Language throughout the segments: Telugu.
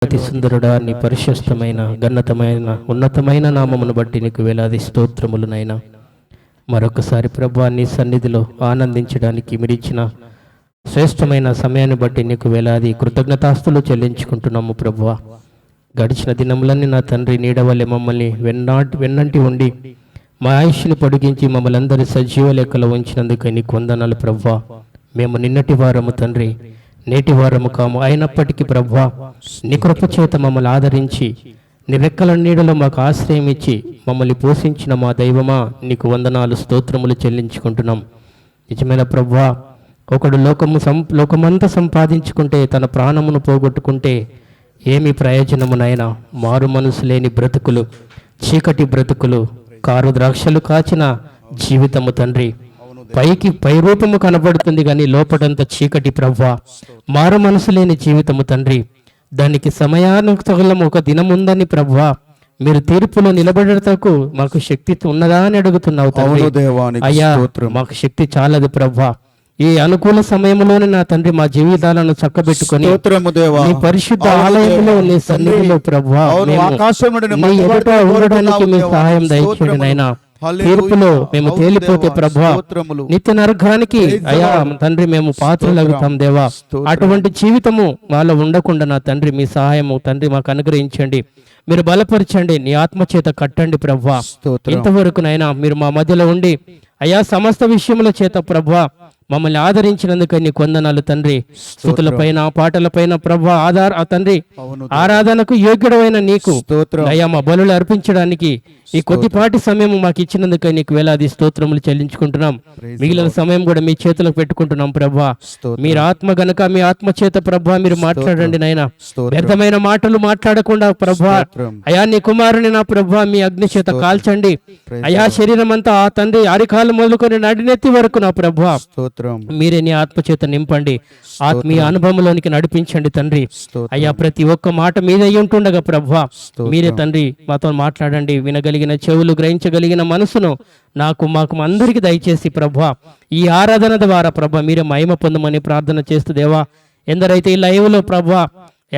అతి సుందరుడా, నీ పరిశుద్ధమైన ఘనతమైన ఉన్నతమైన నామమును బట్టి నీకు వేలాది స్తోత్రములనైనా. మరొకసారి ప్రభువా, నీ సన్నిధిలో ఆనందించడానికి మీరిచ్చిన శ్రేష్టమైన సమయాన్ని బట్టి నీకు వేలాది కృతజ్ఞతాస్తులు చెల్లించుకుంటున్నాము ప్రభువా. గడిచిన దినములన్నీ నా తండ్రి నీడవలె మమ్మల్ని వెన్నంటి ఉండి మా ఆయుష్ని పొడిగించి మమ్మల్ని అందరి సజీవ లెక్కలో ఉంచినందుకు నీకు వందనాలు ప్రభువా. మేము నిన్నటి వారము తండ్రి, నేటి వారము కాము. అయినప్పటికీ ప్రభువా, నీ కృప చేత మమ్మల్ని ఆదరించి నీ రెక్కల నీడలో మాకు ఆశ్రయం ఇచ్చి మమ్మల్ని పోషించిన మా దైవమా, నీకు వందనాలు స్తోత్రములు చెల్లించుకుంటున్నాం. నిజమైన ప్రభువా, ఒకడు లోకమంతా సంపాదించుకుంటే తన ప్రాణమును పోగొట్టుకుంటే ఏమి ప్రయోజనమునైనా? మారు మనసు లేని బ్రతుకులు, చీకటి బ్రతుకులు, కారు ద్రాక్షలు కాచిన జీవితము తండ్రి. పై రూపము కనబడుతుంది కానీ లోపటంతా చీకటి ప్రభువా. మారు మనసు లేని జీవితము తండ్రి. దానికి సమయానుకూలం ఒక దినం ఉందని ప్రభువా, మీరు తీర్పులో నిలబడటకు మాకు శక్తి ఉన్నదా అని అడుగుతున్నావు తండ్రి. అయ్యా, మాకు శక్తి చాలదు ప్రభువా. ఈ అనుకూల సమయంలోనే నా తండ్రి మా జీవితాలను చక్కబెట్టుకొని నీ పరిశుద్ధ ఆలయంలో నీ సన్నిధిలో ప్రభువా నీ ఎదుట ఉండడానికి మీ సహాయం దయచేయండి నాయనా. తీర్పులో మేము తేలిపోతే ప్రభువా, నిత్య నరకానికి అయా తండ్రి మేము పాత్రలగుతాం దేవా. అటువంటి జీవితము మాలో ఉండకుండా నా తండ్రి మీ సహాయము తండ్రి మాకు అనుగ్రహించండి. మీరు బలపరచండి, నీ ఆత్మచేత కట్టండి ప్రభువా. ఇంతవరకు నైనా మీరు మా మధ్యలో ఉండి అయా సమస్త విషయముల చేత ప్రభువా మమ్మల్ని ఆదరించినందుకు నీకు వందనాలు తండ్రి. స్తుతులపైన పాటలపైన ప్రభువా తండ్రి ఆరాధనకు యోగ్యుడమైన నీకు అయ్యా మా బలులు అర్పించడానికి ఈ కొద్దిపాటి సమయం మాకు ఇచ్చినందుకు నీకు వేలాది స్తోత్రములు చెల్లించుకుంటున్నాం. మిగిలిన సమయం కూడా మీ చేతులకు పెట్టుకుంటున్నాం ప్రభువా. మీరు ఆత్మ గనక మీ ఆత్మ చేత ప్రభువా మీరు మాట్లాడండి నాయనా. వ్యర్థమైన మాటలు మాట్లాడకుండా ప్రభువా అయా నీ కుమారుని నా ప్రభువా మీ అగ్ని చేత కాల్చండి. అయా శరీరం అంతా ఆ తండ్రి అరికాలు మొదలుకొని నడినెత్తి వరకు నా ప్రభువా మీరే నీ ఆత్మ చేత నింపండి. ఆత్మీయ అనుభవంలోనికి నడిపించండి తండ్రి. అయ్యా ప్రతి ఒక్క మాట మీద ఉంటుండగా ప్రభువా మీరే తండ్రి మాతో మాట్లాడండి. వినగలిగిన చెవులు, గ్రహించగలిగిన మనసును మాకు అందరికి దయచేసి ప్రభువా ఈ ఆరాధన ద్వారా ప్రభువా మీరే మహిమ పొందమని ప్రార్థన చేస్తూ దేవా, ఎందరైతే ఈ లైవ్ లో ప్రభువా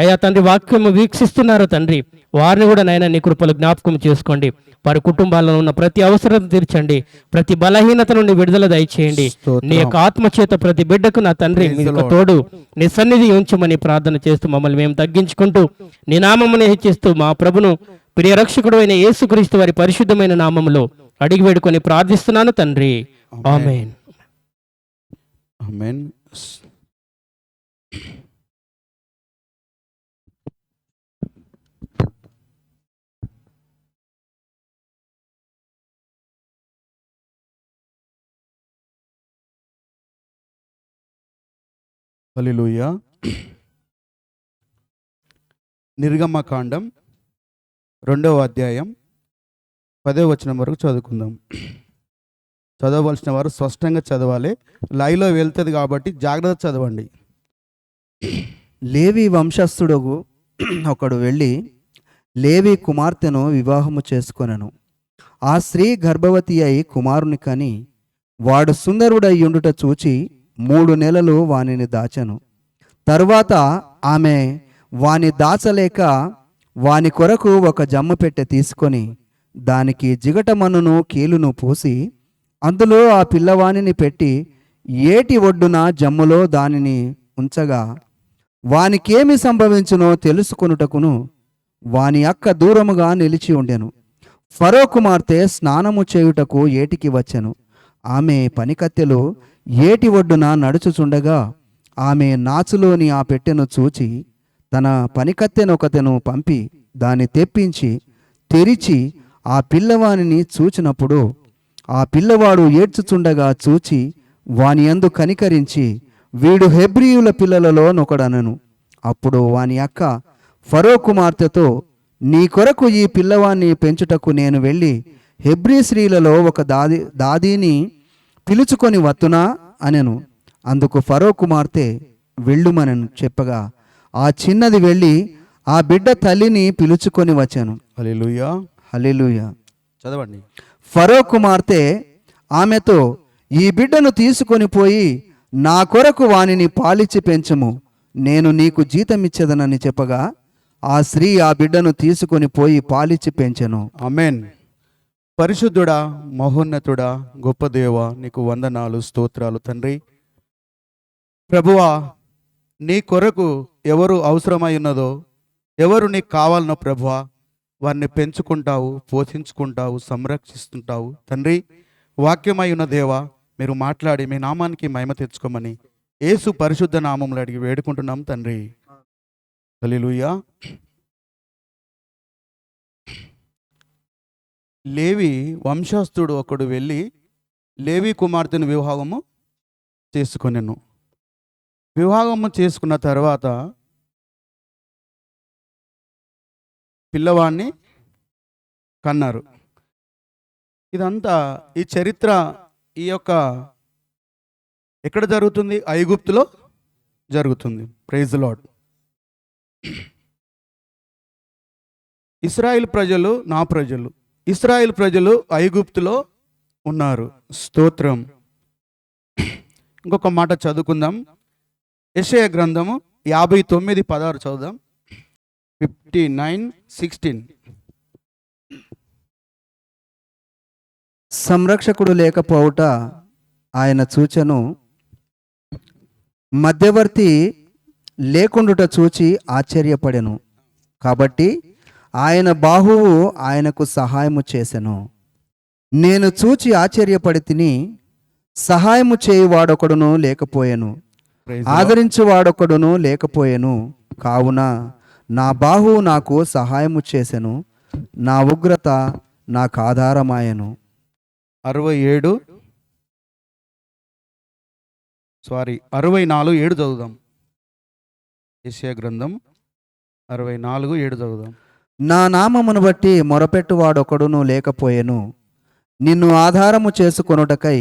అయ్యా తండ్రి వాక్యం వీక్షిస్తున్నారో తండ్రి వారిని కూడా నాయన నీ కృపలు జ్ఞాపకం చేసుకోండి. వారి కుటుంబాల్లో ఉన్న ప్రతి అవసరం తీర్చండి. ప్రతి బలహీనత నుండి విడుదల దయచేయండి. నీ యొక్క ఆత్మచేత ప్రతి బిడ్డకు నా తండ్రి మీ యొక్క తోడు నీ సన్నిధి ఉంచమని ప్రార్థన చేస్తూ మమ్మల్ని మేము తగ్గించుకుంటూ నీ నామమును హెచ్చిస్తూ మా ప్రభును ప్రియ రక్షకుడు అయిన యేసుక్రీస్తు వారి పరిశుద్ధమైన నామములో అడిగి వేడుకొని ప్రార్థిస్తున్నాను తండ్రి. ఆమేన్. ఆమేన్. హల్లెలూయా. నిర్గమకాండం 2వ అధ్యాయం 10వ వచనం వరకు చదువుకుందాం. చదవవలసిన వారు స్పష్టంగా చదవాలి. లైవ్లో వెళ్తుంది కాబట్టి జాగ్రత్త చదవండి. లేవి వంశస్థుడు ఒకడు వెళ్ళి లేవి కుమార్తెను వివాహము చేసుకొనెను. ఆ స్త్రీ గర్భవతి అయి కుమారుని కని వాడు సుందరుడై ఉండుట చూచి 3 నెలలు వానిని దాచెను. తరువాత ఆమె వాని దాచలేక వాని కొరకు ఒక జమ్ము పెట్టె తీసుకొని దానికి జిగటమన్నును కీలును పూసి అందులో ఆ పిల్లవానిని పెట్టి ఏటి ఒడ్డున జమ్ములో దానిని ఉంచగా వానికేమి సంభవించునో తెలుసుకొనుటకును వాని అక్క దూరముగా నిలిచి ఉండెను. ఫరో కుమార్తె స్నానము చేయుటకు ఏటికి వచ్చెను. ఆమె పనికత్తెలు ఏటి ఒడ్డున నడుచుచుండగా ఆమె నాచులోని ఆ పెట్టెను చూచి తన పనికత్తెనొకతెను పంపి దాన్ని తెప్పించి తెరిచి ఆ పిల్లవానిని చూచినప్పుడు ఆ పిల్లవాడు ఏడ్చుచుండగా చూచి వాని యందు కనికరించి వీడు హెబ్రీయుల పిల్లలలో నొకడనను. అప్పుడు వాని అక్క ఫరో కుమార్తెతో నీ కొరకు ఈ పిల్లవాన్ని పెంచుటకు నేను వెళ్ళి హెబ్రీ స్త్రీలలో ఒక దాదీని పిలుచుకొని వత్తునా అనెను. అందుకు ఫరో కుమార్తె వెళ్ళుమనను చెప్పగా ఆ చిన్నది వెళ్ళి ఆ బిడ్డ తల్లిని పిలుచుకొని వచ్చాను. హల్లెలూయా. హల్లెలూయా. చదవండి. ఫరో కుమార్తె ఆమెతో ఈ బిడ్డను తీసుకొని పోయి నా కొరకు వానిని పాలిచ్చి పెంచుము, నేను నీకు జీతమిచ్చేదనని చెప్పగా ఆ స్త్రీ ఆ బిడ్డను తీసుకొని పోయి పాలిచ్చి పెంచెను. ఆమేన్. పరిశుద్ధుడా, మహోన్నతుడా, గొప్ప దేవా, నీకు వందనాలు, స్తోత్రాలు తండ్రి. ప్రభువా, నీ కొరకు ఎవరు అవసరమై ఉన్నదో, ఎవరు నీకు కావాలనో ప్రభువా, వారిని పెంచుకుంటావు, పోషించుకుంటావు, సంరక్షిస్తుంటావు తండ్రి. వాక్యమై ఉన్న దేవా, మీరు మాట్లాడి మీ నామానికి మహిమ తెచ్చుకోమని యేసు పరిశుద్ధ నామములో అడిగి వేడుకుంటున్నాం తండ్రి. హల్లెలూయా. లేవి వంశస్థుడు ఒకడు వెళ్ళి లేవి కుమార్తెను వివాహము చేసుకొనెను. వివాహము చేసుకున్న తర్వాత పిల్లవాడిని కన్నారు. ఇదంతా ఈ చరిత్ర ఈ యొక్క ఎక్కడ జరుగుతుంది? ఐగుప్తులో జరుగుతుంది. Praise lord. ఇశ్రాయేల్ ప్రజలు నా ప్రజలు. ఇశ్రాయేల్ ప్రజలు ఐగుప్తులో ఉన్నారు. స్తోత్రం. ఇంకొక మాట చదువుకుందాం. యెషయా గ్రంథము 59:16 చదువుదాం. 59:16. సంరక్షకుడు లేకపోవుట ఆయన చూచెను, మధ్యవర్తి లేకుండుట చూచి ఆశ్చర్యపడెను. కాబట్టి ఆయన బాహువు ఆయనకు సహాయము చేసెను. నేను చూచి ఆశ్చర్యపడి తిని, సహాయము చేయువాడొకడును లేకపోయెను, ప్రైజ్ లార్డ్. ఆదరించువాడొకడును లేకపోయెను. కావున నా బాహువు నాకు సహాయము చేసెను, నా ఉగ్రత నాకు ఆధారమాయెను. 64:7 చదువుదాం. యెషయా గ్రంథం 64:7 చదువుదాం. నా నామమును బట్టి మొరపెట్టువాడొకడును లేకపోయెను, నిన్ను ఆధారము చేసుకొనుటకై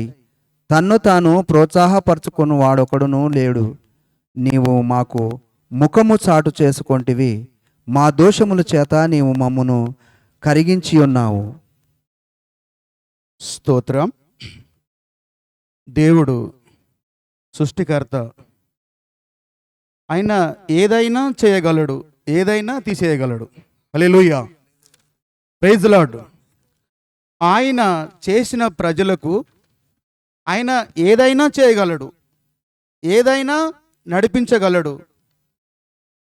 తన్ను తాను ప్రోత్సాహపరచుకొను వాడొకడును లేడు. నీవు మాకు ముఖము చాటు చేసుకొంటివి, మా దోషముల చేత నీవు మమ్మును కరిగించి ఉన్నావు. స్తోత్రం. దేవుడు సృష్టికర్త. ఆయన ఏదైనా చేయగలడు, ఏదైనా తీసేయగలడు. హల్లెలూయా. Praise lord. ఆయన చేసిన ప్రజలకు ఆయన ఏదైనా చేయగలడు, ఏదైనా నడిపించగలడు,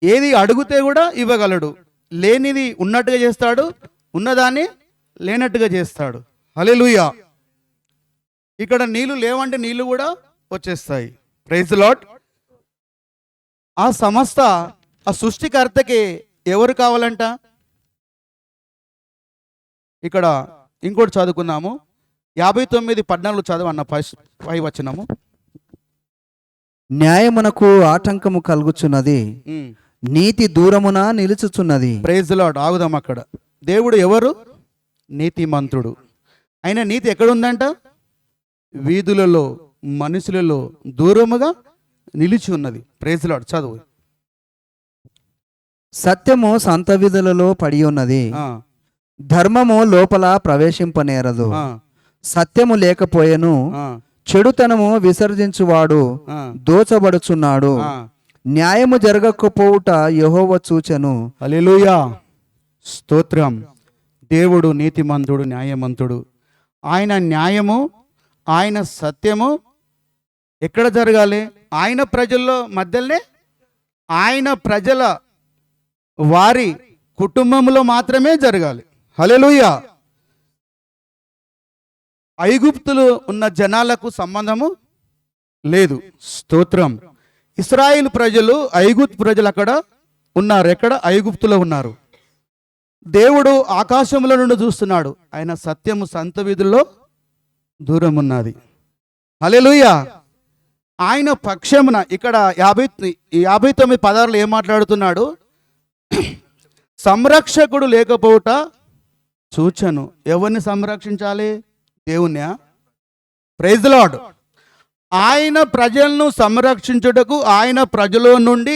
ఏది అడిగితే కూడా ఇవ్వగలడు. లేనిది ఉన్నట్టుగా చేస్తాడు, ఉన్నదాన్ని లేనట్టుగా చేస్తాడు. హల్లెలూయా. ఇక్కడ నీళ్లు లేవంటే నీళ్లు కూడా వచ్చేస్తాయి. Praise Lord. ఆ సంస్థ, ఆ సృష్టికర్తకి ఎవరు కావాలంట? ఇక్కడ ఇంకోటి చదువుకుందాము. 59:14 చదవన్న 5 వచనము. న్యాయమునకు ఆటంకము కలుగుచున్నది, నీతి దూరమున నిలుచుచున్నది. Praise lord. ఆగుదాం అక్కడ. దేవుడు ఎవరు? నీతిమంతుడు. ఆయన నీతి ఎక్కడుందంట? వీధులలో, మనుషులలో దూరముగా నిలిచి ఉన్నది. Praise Lord. చదువు. సత్యము సంత విధులలో పడి ఉన్నది, ఆ, ధర్మము లోపల ప్రవేశింపనేరదు. ఆ, సత్యము లేకపోయెను, ఆ, చెడుతనము విసర్జించువాడు ఆ, దోచబడుచున్నాడు. ఆ. న్యాయము జరగకపోవుట యెహోవా చూచెను. హల్లెలూయా. స్తోత్రం. దేవుడు నీతిమంతుడు, న్యాయమంతుడు. ఆయన న్యాయము, ఆయన సత్యము ఎక్కడ జరగాలి? ఆయన ప్రజల్లో మధ్యలోనే, ఆయన ప్రజల వారి కుటుంబంలో మాత్రమే జరగాలి. హల్లెలూయా. ఐగుప్తులు ఉన్న జనాలకు సంబంధము లేదు. స్తోత్రం. ఇశ్రాయేలు ప్రజలు, ఐగుప్తు ప్రజలు అక్కడ ఉన్నారు. ఎక్కడ? ఐగుప్తులో ఉన్నారు. దేవుడు ఆకాశముల నుండి చూస్తున్నాడు. ఆయన సత్యము సంత వీధుల్లో దూరం ఉన్నది. హల్లెలూయా. ఆయన పక్షమున ఇక్కడ 59:16 ఏం మాట్లాడుతున్నాడు? సంరక్షకుడు లేకపోవుట చూచెను. ఎవరిని సంరక్షించాలి? దేవుణ్ణా? Praise lord. ఆయన ప్రజలను సంరక్షించుటకు ఆయన ప్రజల నుండి,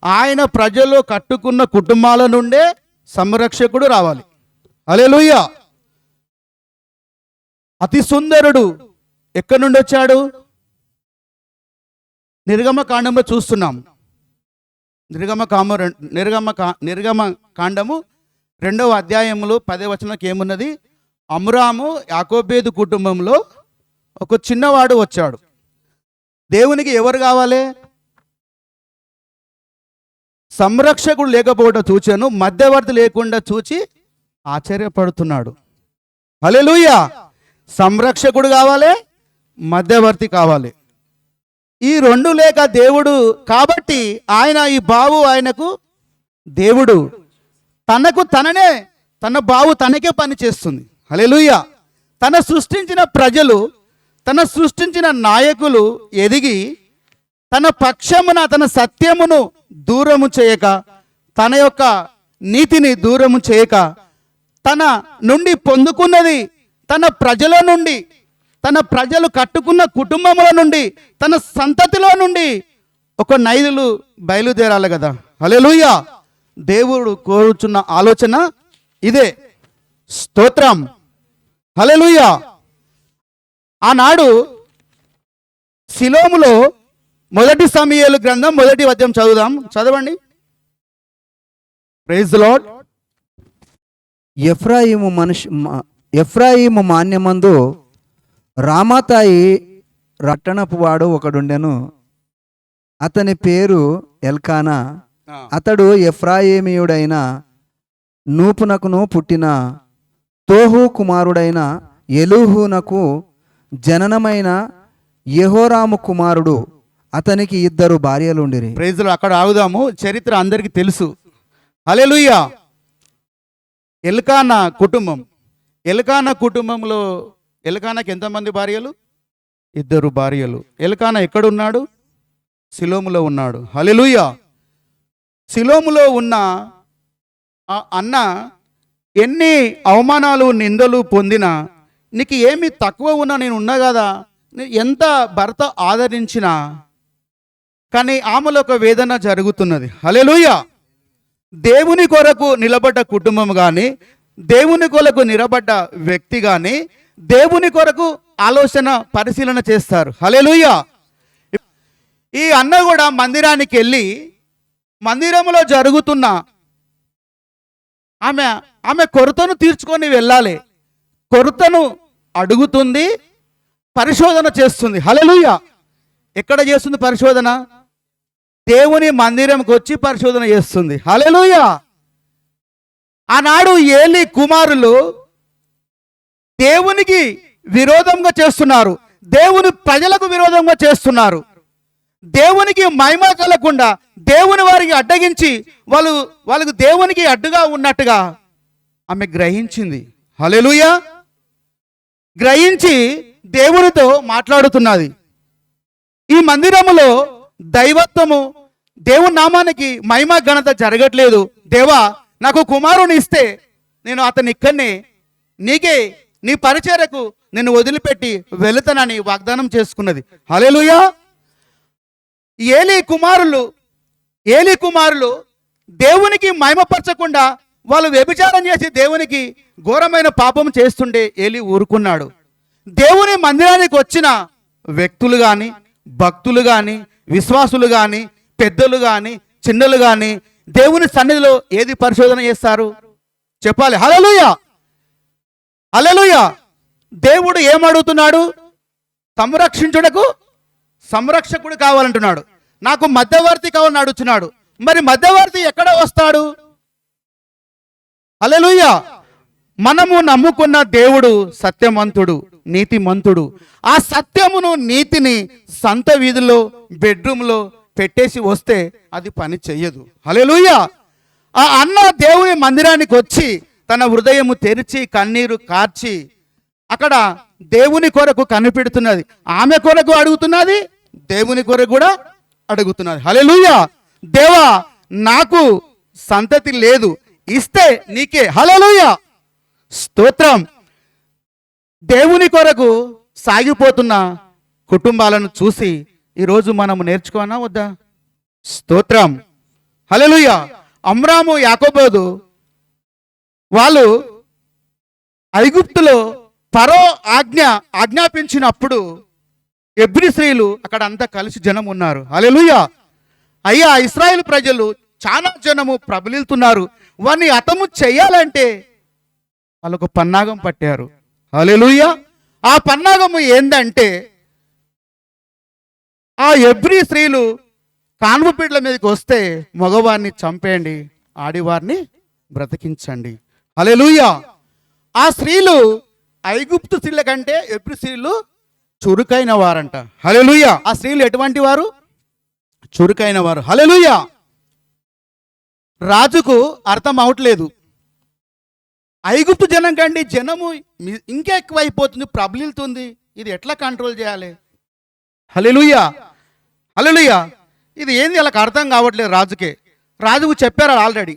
ఆయన ప్రజలు కట్టుకున్న కుటుంబాల నుండే సంరక్షకుడు రావాలి. హల్లెలూయా. అతి సుందరుడు ఎక్కడి నుండి వచ్చాడు? నిర్గమకాండంలో చూస్తున్నాం. నిర్గమ కాండము 2వ అధ్యాయములో 10వ వచనంకి ఏమున్నది? అమ్రాము యాకోబేదు కుటుంబంలో ఒక చిన్నవాడు వచ్చాడు. దేవునికి ఎవరు కావాలి? సంరక్షకుడు లేకపోవడం చూచాను, మధ్యవర్తి లేకుండా చూచి ఆశ్చర్యపడుతున్నాడు. హల్లెలూయా! సంరక్షకుడు కావాలి, మధ్యవర్తి కావాలి. ఈ రెండు లేక దేవుడు కాబట్టి ఈ బావు ఆయనకు దేవుడు. తన బావు తనకే పని చేస్తుంది. హల్లెలూయా! తన సృష్టించిన ప్రజలు, తన సృష్టించిన నాయకులు ఎదిగి తన పక్షమున తన సత్యమును దూరము చేయక, తన యొక్క నీతిని దూరము చేయక, తన నుండి పొందుకున్నది తన ప్రజల నుండి, తన ప్రజలు కట్టుకున్న కుటుంబముల నుండి, తన సంతతిలో నుండి ఒక నైదులు బయలుదేరాలి కదా. హల్లెలూయా! దేవుడు కోరుచున్న ఆలోచన ఇదే. స్తోత్రం. హల్లెలూయా! ఆనాడు షిలోములో 1 సమూయేలు గ్రంథం 1వ అధ్యాయం చదవండి. Praise the Lord. ఎఫ్రాయిము మాన్యమందు రామాతాయి రట్టణపు వాడు ఒకడుండెను. అతని పేరు ఎల్కానా. అతడు ఎఫ్రాయిమీయుడైన నూపునకును పుట్టిన తోహు కుమారుడైన ఎలూహునకు జననమైన యెహోరాము కుమారుడు. అతనికి 2 భార్యలుండిరి. Praise the lord. అక్కడ ఆగుదాము. చరిత్ర అందరికీ తెలుసు. హల్లెలూయా! ఎల్కానా కుటుంబం. ఎల్కానా కుటుంబంలో ఎల్కానాకి ఎంతమంది భార్యలు? 2 భార్యలు. ఎల్కానా ఎక్కడున్నాడు? షిలోములో ఉన్నాడు. హల్లెలూయా! షిలోములో ఉన్న ఆ అన్న ఎన్ని అవమానాలు నిందలు పొందినా, నీకు ఏమి తక్కువ ఉన్నా నేను ఉన్నా కదా, ఎంత భర్త ఆదరించినా కానీ ఆమెలో ఒక వేదన జరుగుతున్నది. హల్లెలూయా! దేవుని కొరకు నిలబడ్డ కుటుంబం కానీ, దేవుని కొరకు నిలబడ్డ వ్యక్తి కానీ దేవుని కొరకు ఆలోచన పరిశీలన చేస్తారు. హల్లెలూయా! ఈ అన్న కూడా మందిరానికి వెళ్ళి మందిరంలో జరుగుతున్న ఆమె కొరతను తీర్చుకొని వెళ్ళాలి. కొరతను అడుగుతుంది, పరిశోధన చేస్తుంది. హల్లెలూయా! ఎక్కడ చేస్తుంది పరిశోధన? దేవుని మందిరంకి వచ్చి పరిశోధన చేస్తుంది. హల్లెలూయా! ఆనాడు ఏలీ కుమారులు దేవునికి విరోధంగా చేస్తున్నారు, దేవుని ప్రజలకు విరోధంగా చేస్తున్నారు. దేవునికి మహిమ కలగకుండా దేవుని వారికి అడ్డగించి వాళ్ళకు దేవునికి అడ్డుగా ఉన్నట్టుగా ఆమె గ్రహించింది. హల్లెలూయా! గ్రహించి దేవునితో మాట్లాడుతున్నది. ఈ మందిరములో దైవత్వము, దేవుని నామానికి మహిమ ఘనత జరగట్లేదు. దేవా, నాకు కుమారుని ఇస్తే నేను అతని ఇక్కడనే నీ పరిచర్యకు నేను వదిలిపెట్టి వెళుతానని వాగ్దానం చేసుకున్నది. హల్లెలూయా! ఏలీ కుమారులు దేవునికి మహిమపరచకుండా వాళ్ళు వ్యభిచారం చేసి దేవునికి ఘోరమైన పాపం చేస్తుంటే ఏలీ ఊరుకున్నాడు. దేవుని మందిరానికి వచ్చిన వ్యక్తులు కానీ, భక్తులు కానీ, విశ్వాసులు కానీ, పెద్దలు కానీ, చిన్నలు కానీ దేవుని సన్నిధిలో ఏది పరిశోధన చేస్తారు? చెప్పాలి. హల్లెలూయా! హల్లెలూయా! దేవుడు ఏమడుగుతున్నాడు? సంరక్షించుటకు సంరక్షకుడు కావాలంటున్నాడు. నాకు మధ్యవర్తి కావాలని అడుగుతున్నాడు. మరి మధ్యవర్తి ఎక్కడ వస్తాడు? హల్లెలూయా! మనము నమ్ముకున్న దేవుడు సత్యవంతుడు, నీతిమంతుడు. ఆ సత్యమును, నీతిని సంత వీధిలో, బెడ్రూమ్లో పెట్టేసి వస్తే అది పని చెయ్యదు. హల్లెలూయా! ఆ అన్న దేవుని మందిరానికి వచ్చి తన హృదయము తెరిచి కన్నీరు కార్చి అక్కడ దేవుని కొరకు కనిపెడుతున్నది. ఆమె కొరకు అడుగుతున్నది, దేవుని కొరకు కూడా అడుగుతున్నది. హల్లెలూయా! దేవా, నాకు సంతతి లేదు, ఇస్తే నీకే. హల్లెలూయా! స్తోత్రం. దేవుని కొరకు సాగిపోతున్న కుటుంబాలను చూసి ఈరోజు మనము నేర్చుకోనా వద్దా? స్తోత్రం. హల్లెలూయా! అమ్రాము యాకోబు వాళ్ళు ఐగుప్తులో ఫరో ఆజ్ఞాపించినప్పుడు ఎబ్రీ స్త్రీలు అక్కడ అంతా కలిసి జనం ఉన్నారు. హల్లెలూయా! అయ్యా ఇశ్రాయేలు ప్రజలు చాలా జనము ప్రబలిస్తున్నారు, వారిని హతము చేయాలంటే వాళ్ళకు పన్నాగం పట్టారు. హల్లెలూయా. ఆ పన్నాగము ఏందంటే ఆ ఎబ్రీ స్త్రీలు కాన్పుపీటల మీదకి వస్తే మగవారిని చంపేయండి, ఆడివారిని బ్రతికించండి. హల్లెలూయా. ఆ స్త్రీలు ఐగుప్తు స్త్రీల కంటే ఎబ్రీ స్త్రీలు చురుకైన వారంట. హల్లెలూయా. ఆ స్త్రీలు ఎటువంటి వారు? చురుకైన వారు. హల్లెలూయా. రాజుకు అర్థం అవట్లేదు, ఐగుప్తు జనం కంటే జనము ఇంకా ఎక్కువైపోతుంది, ప్రబలిస్తుంది, ఇది ఎట్లా కంట్రోల్ చేయాలి? హల్లెలూయా. హల్లెలూయా. ఇది ఏంది వాళ్ళకి అర్థం కావట్లేదు రాజుకే. రాజుకు చెప్పారు ఆల్రెడీ,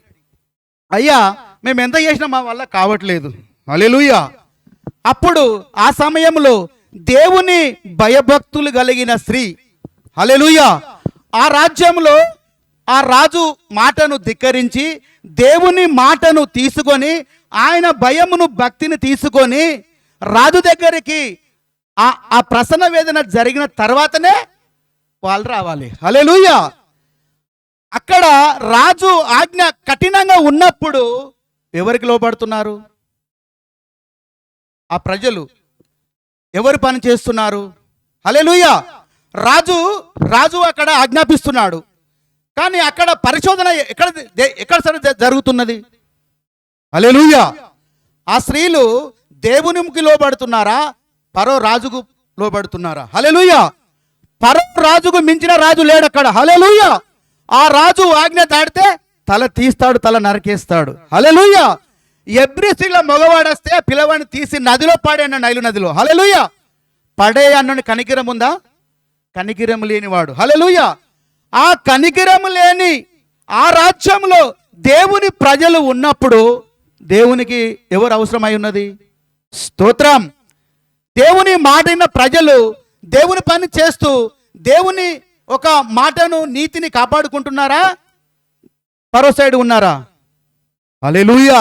అయ్యా మేము ఎంత చేసినా మా వల్ల కావట్లేదు. హల్లెలూయా. అప్పుడు ఆ సమయంలో దేవుని భయభక్తులు కలిగిన స్త్రీ, హల్లెలూయా, ఆ రాజ్యంలో ఆ రాజు మాటను ధిక్కరించి దేవుని మాటను తీసుకొని ఆయన భయమును భక్తిని తీసుకొని రాజు దగ్గరికి ఆ ప్రసన్న వేదన జరిగిన తర్వాతనే వాళ్ళు రావాలి. హల్లెలూయా. అక్కడ రాజు ఆజ్ఞ కఠినంగా ఉన్నప్పుడు ఎవరికి లోపడుతున్నారు? ఆ ప్రజలు ఎవరు పని చేస్తున్నారు? హల్లెలూయా. రాజు అక్కడ ఆజ్ఞాపిస్తున్నాడు, కానీ అక్కడ పరిశోధన ఎక్కడ సరే జరుగుతున్నది? హల్లెలూయా. ఆ స్త్రీలు దేవునికి లోబడుతున్నారా, పరో రాజుకు లోబడుతున్నారా? హల్లెలూయా. పరో రాజుకు మించిన రాజు లేడు అక్కడ. హల్లెలూయా. ఆ రాజు ఆజ్ఞ దాటితే తల తీస్తాడు, తల నరికేస్తాడు. హల్లెలూయా. ఎబ్రీ స్త్రీల మగవాడొస్తే పిల్లవాడిని తీసి నదిలో పాడేన్న, నైలు నదిలో. హల్లెలూయా. పడే అన్న కనికిరం ఉందా? కనికిరం లేనివాడు. హల్లెలూయా. ఆ కనికిరం లేని ఆ రాజ్యంలో దేవుని ప్రజలు ఉన్నప్పుడు దేవునికి ఎవరు అవసరమై ఉన్నది? స్తోత్రం. దేవుని మాటిన ప్రజలు దేవుని పని చేస్తూ దేవుని ఒక మాటను నీతిని కాపాడుకుంటున్నారా? పరో సైడ్ ఉన్నారా? హల్లెలూయా.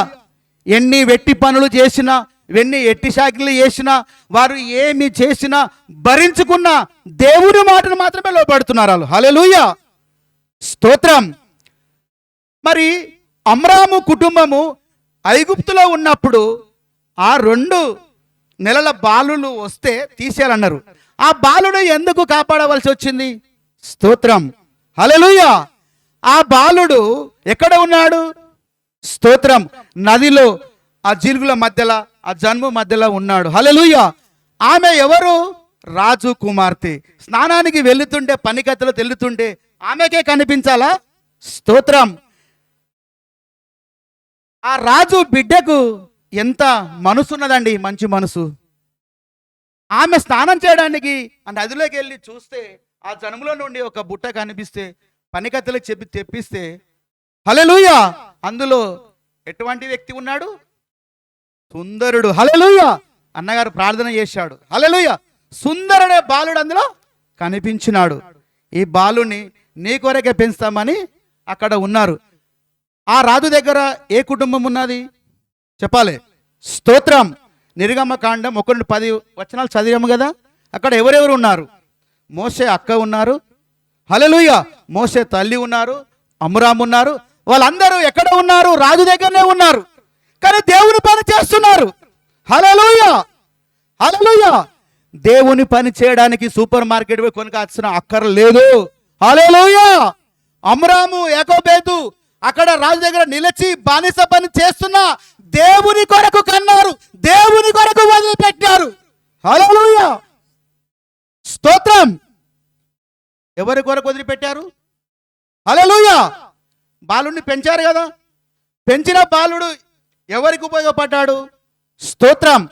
ఎన్ని వెట్టి పనులు చేసినా, ఎన్ని ఎట్టి శాఖలు చేసినా, వారు ఏమి చేసినా భరించుకున్న దేవుని మాటను మాత్రమే లోపడుతున్నారు వాళ్ళు. హల్లెలూయా. స్తోత్రం. మరి అమ్రాము కుటుంబము ఐగుప్తులో ఉన్నప్పుడు ఆ 2 నెలల బాలులు వస్తే తీసేయాలన్నారు. ఆ బాలుడు ఎందుకు కాపాడవలసి వచ్చింది? స్తోత్రం. హల్లెలూయా. ఆ బాలుడు ఎక్కడ ఉన్నాడు? స్తోత్రం. నదిలో ఆ జీలుగుల మధ్యలో, ఆ జన్ము మధ్యలో ఉన్నాడు. హల్లెలూయా. ఆమె ఎవరు? రాజు కుమార్తె. స్నానానికి వెళుతుంటే, పనికత్తెలు తెల్లుతుంటే ఆమెకే కనిపించాలా? స్తోత్రం. ఆ రాజు బిడ్డకు ఎంత మనసున్నదండి, మంచి మనసు. ఆమె స్నానం చేయడానికి ఆ నదిలోకి వెళ్ళి చూస్తే ఆ జనములో నుండి ఒక బుట్ట కనిపిస్తే పనికత్తెలకు చెప్పి తెప్పిస్తే, హల్లెలూయా, అందులో ఎటువంటి వ్యక్తి ఉన్నాడు? సుందరుడు. హల్లెలూయా. అన్నగారు ప్రార్థన చేశాడు. హల్లెలూయా. సుందరుడే బాలుడు అందులో కనిపించినాడు. ఈ బాలుని నీ కొరకే పెంచుతామని అక్కడ ఉన్నారు. ఆ రాజు దగ్గర ఏ కుటుంబం ఉన్నది చెప్పాలి? స్తోత్రం. నిర్గమకాండం 1-10 వచనాలు చదివాము కదా. అక్కడ ఎవరెవరు ఉన్నారు? మోషే అక్క ఉన్నారు. హల్లెలూయా. మోషే తల్లి ఉన్నారు, అమ్రాము ఉన్నారు. వాళ్ళందరూ ఎక్కడ ఉన్నారు? రాజు దగ్గరనే ఉన్నారు, కానీ దేవుని పని చేస్తున్నారు. హల్లెలూయా. హల్లెలూయా. దేవుని పని చేయడానికి సూపర్ మార్కెట్ పోయి కొనుక్కాల్సిన అక్కర లేదు. హల్లెలూయా. అమ్రాము, యాకోబేతు అక్కడ రాజు దగ్గర నిలిచి బానిస పని చేస్తున్నా దేవుని కొరకు కన్నారు, దేవుని కొరకు వదిలిపెట్టారు. హల్లెలూయా. స్తోత్రం. ఎవరి కొరకు వదిలిపెట్టారు? హల్లెలూయా. బాలుడిని పెంచారు కదా. పెంచిన బాలుడు ఎవరికి ఉపయోగపడ్డాడు? స్తోత్రం.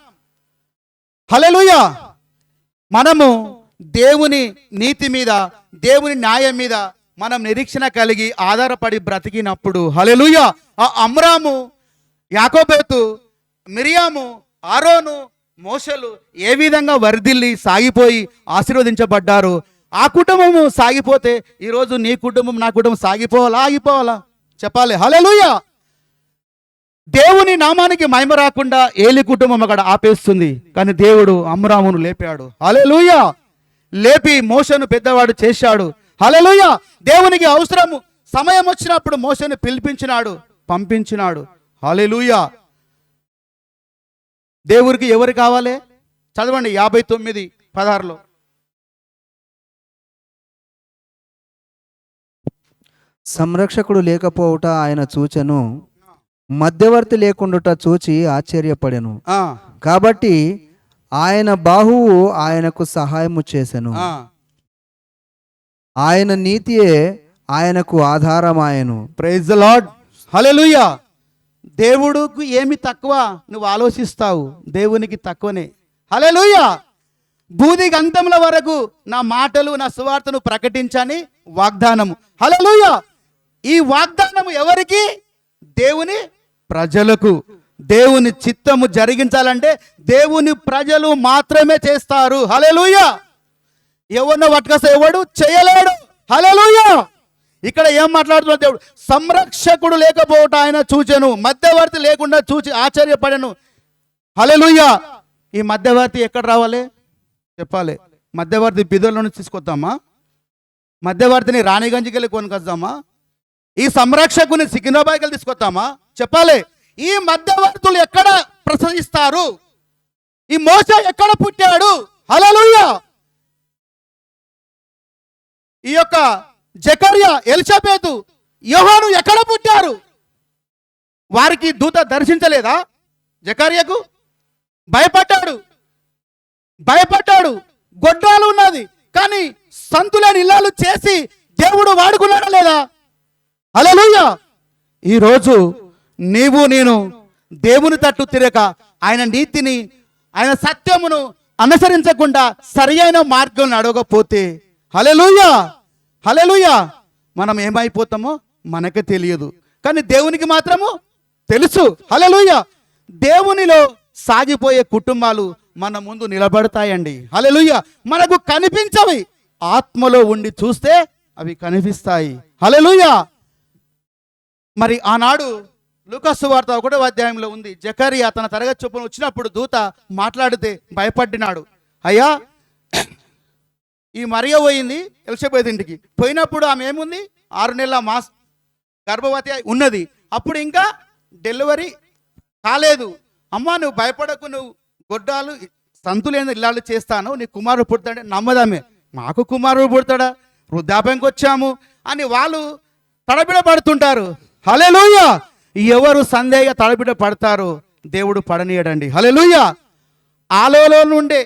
హల్లెలూయా. మనము దేవుని నీతి మీద, దేవుని న్యాయం మీద మనం నిరీక్షణ కలిగి ఆధారపడి బ్రతికినప్పుడు, హల్లెలూయా, ఆ అమ్రాము, యాకోబేతు, మిరియాము, ఆరోను, మోషలు ఏ విధంగా వర్ధిల్లి సాగిపోయి ఆశీర్వదించబడ్డారు. ఆ కుటుంబము సాగిపోతే ఈరోజు నీ కుటుంబం, నా కుటుంబం సాగిపోవాలా, ఆగిపోవాలా? చెప్పాలి. హల్లెలూయా. దేవుని నామానికి మహిమ రాకుండా ఏలి కుటుంబం అక్కడ ఆపేస్తుంది, కానీ దేవుడు అమ్రామును లేపాడు. హల్లెలూయా. లేపి మోషను పెద్దవాడు చేశాడు. హల్లెలూయా. దేవునికి అవసరము, సమయం వచ్చినప్పుడు మోషేని పిలిపించినాడు, పంపించినాడు. హల్లెలూయా. దేవునికి ఎవరు కావాలి? చదవండి 59:16. సంరక్షకుడు లేకపోవుట ఆయన చూచెను, మధ్యవర్తి లేకుండుట చూచి ఆశ్చర్యపడెను. ఆ, కాబట్టి ఆయన బాహువు ఆయనకు సహాయము చేసెను. ఆ. ఆయన నీతియే ఆయనకు ఆధారమాయెను. Praise the Lord. హల్లెలూయా. దేవుడికి ఏమి తక్కువ నువ్వు ఆలోచిస్తావు, దేవునికి తక్కువనే. హల్లెలూయా. భూదిగ అంతముల వరకు నా మాటలు, నా సువార్తను ప్రకటించని వాగ్దానము. హల్లెలూయా. ఈ వాగ్దానము ఎవరికి? దేవుని ప్రజలకు. దేవుని చిత్తము జరిగించాలంటే దేవుని ప్రజలు మాత్రమే చేస్తారు. హల్లెలూయా. ఎవరినో పట్టుకొస్తే ఎవడు చేయలేడు. హల్లెలూయా. ఇక్కడ ఏం మాట్లాడుతున్నాడు దేవుడు? సంరక్షకుడు లేకపోవట ఆయన చూచెను, మధ్యవర్తి లేకుండా చూచి ఆశ్చర్యపడెను. హల్లెలూయా. ఈ మధ్యవర్తి ఎక్కడ రావాలి చెప్పాలి? మధ్యవర్తి బిదర్లో నుంచి తీసుకొద్దామా? మధ్యవర్తిని రాణిగంజ్కి వెళ్ళి కొనుకొద్దామా? ఈ సంరక్షకుని సికింద్రాబాద్కి వెళ్ళి తీసుకొద్దామా? చెప్పాలి. ఈ మధ్యవర్తులు ఎక్కడ ప్రసవిస్తారు? ఈ మోసే ఎక్కడ పుట్టాడు? హల్లెలూయా. ఈ యొక్క జకర్యా, ఎలిషబెతు, యోహాను ఎక్కడ పుట్టారు? వారికి దూత దర్శించలేదా? జకర్యాకు భయపడ్డాడు. గొడ్రాలు ఉన్నది, కానీ సంతులేని ఇల్లాలు చేసి దేవుడు వాడుకున్నాడా లేదా? హల్లెలూయా. ఈరోజు నీవు నేను దేవుని తట్టు తిరగక, ఆయన నీతిని, ఆయన సత్యమును అనుసరించకుండా సరి అయిన మార్గం నడవకపోతే, హల్లెలూయా హల్లెలూయా, మనం ఏమైపోతామో మనకే తెలియదు, కానీ దేవునికి మాత్రము తెలుసు. హల్లెలూయా. దేవునిలో సాగిపోయే కుటుంబాలు మన ముందు నిలబడతాయండి. హల్లెలూయా. మనకు కనిపించవి, ఆత్మలో ఉండి చూస్తే అవి కనిపిస్తాయి. హల్లెలూయా. మరి ఆనాడు లూకాసు సువార్త 1వ అధ్యాయంలో ఉంది. జకర్యా తన తరగతి చొప్పున వచ్చినప్పుడు దూత మాట్లాడితే భయపడినాడు. అయ్యా, ఈ మరియ పోయింది ఎలిషబెత్ ఇంటికి. పోయినప్పుడు ఆమె ఏముంది? 6 నెలల గర్భవతి ఉన్నది. అప్పుడు ఇంకా డెలివరీ కాలేదు. అమ్మ, నువ్వు భయపడకు, నువ్వు గొడ్డాలు సంతులేని ఇల్లాలు చేస్తాను, నీ కుమారుడు పుడతాడే. నమ్మదామే, మాకు కుమారుడు పుడతాడా, వృద్ధాప్యంకి వచ్చాము అని వాళ్ళు తడబిడ పడుతుంటారు. హల్లెలూయా. ఎవరు సందేహ తడబిడ పడతారో దేవుడు పడనీయడండి. హల్లెలూయా. ఆలోలో నుండే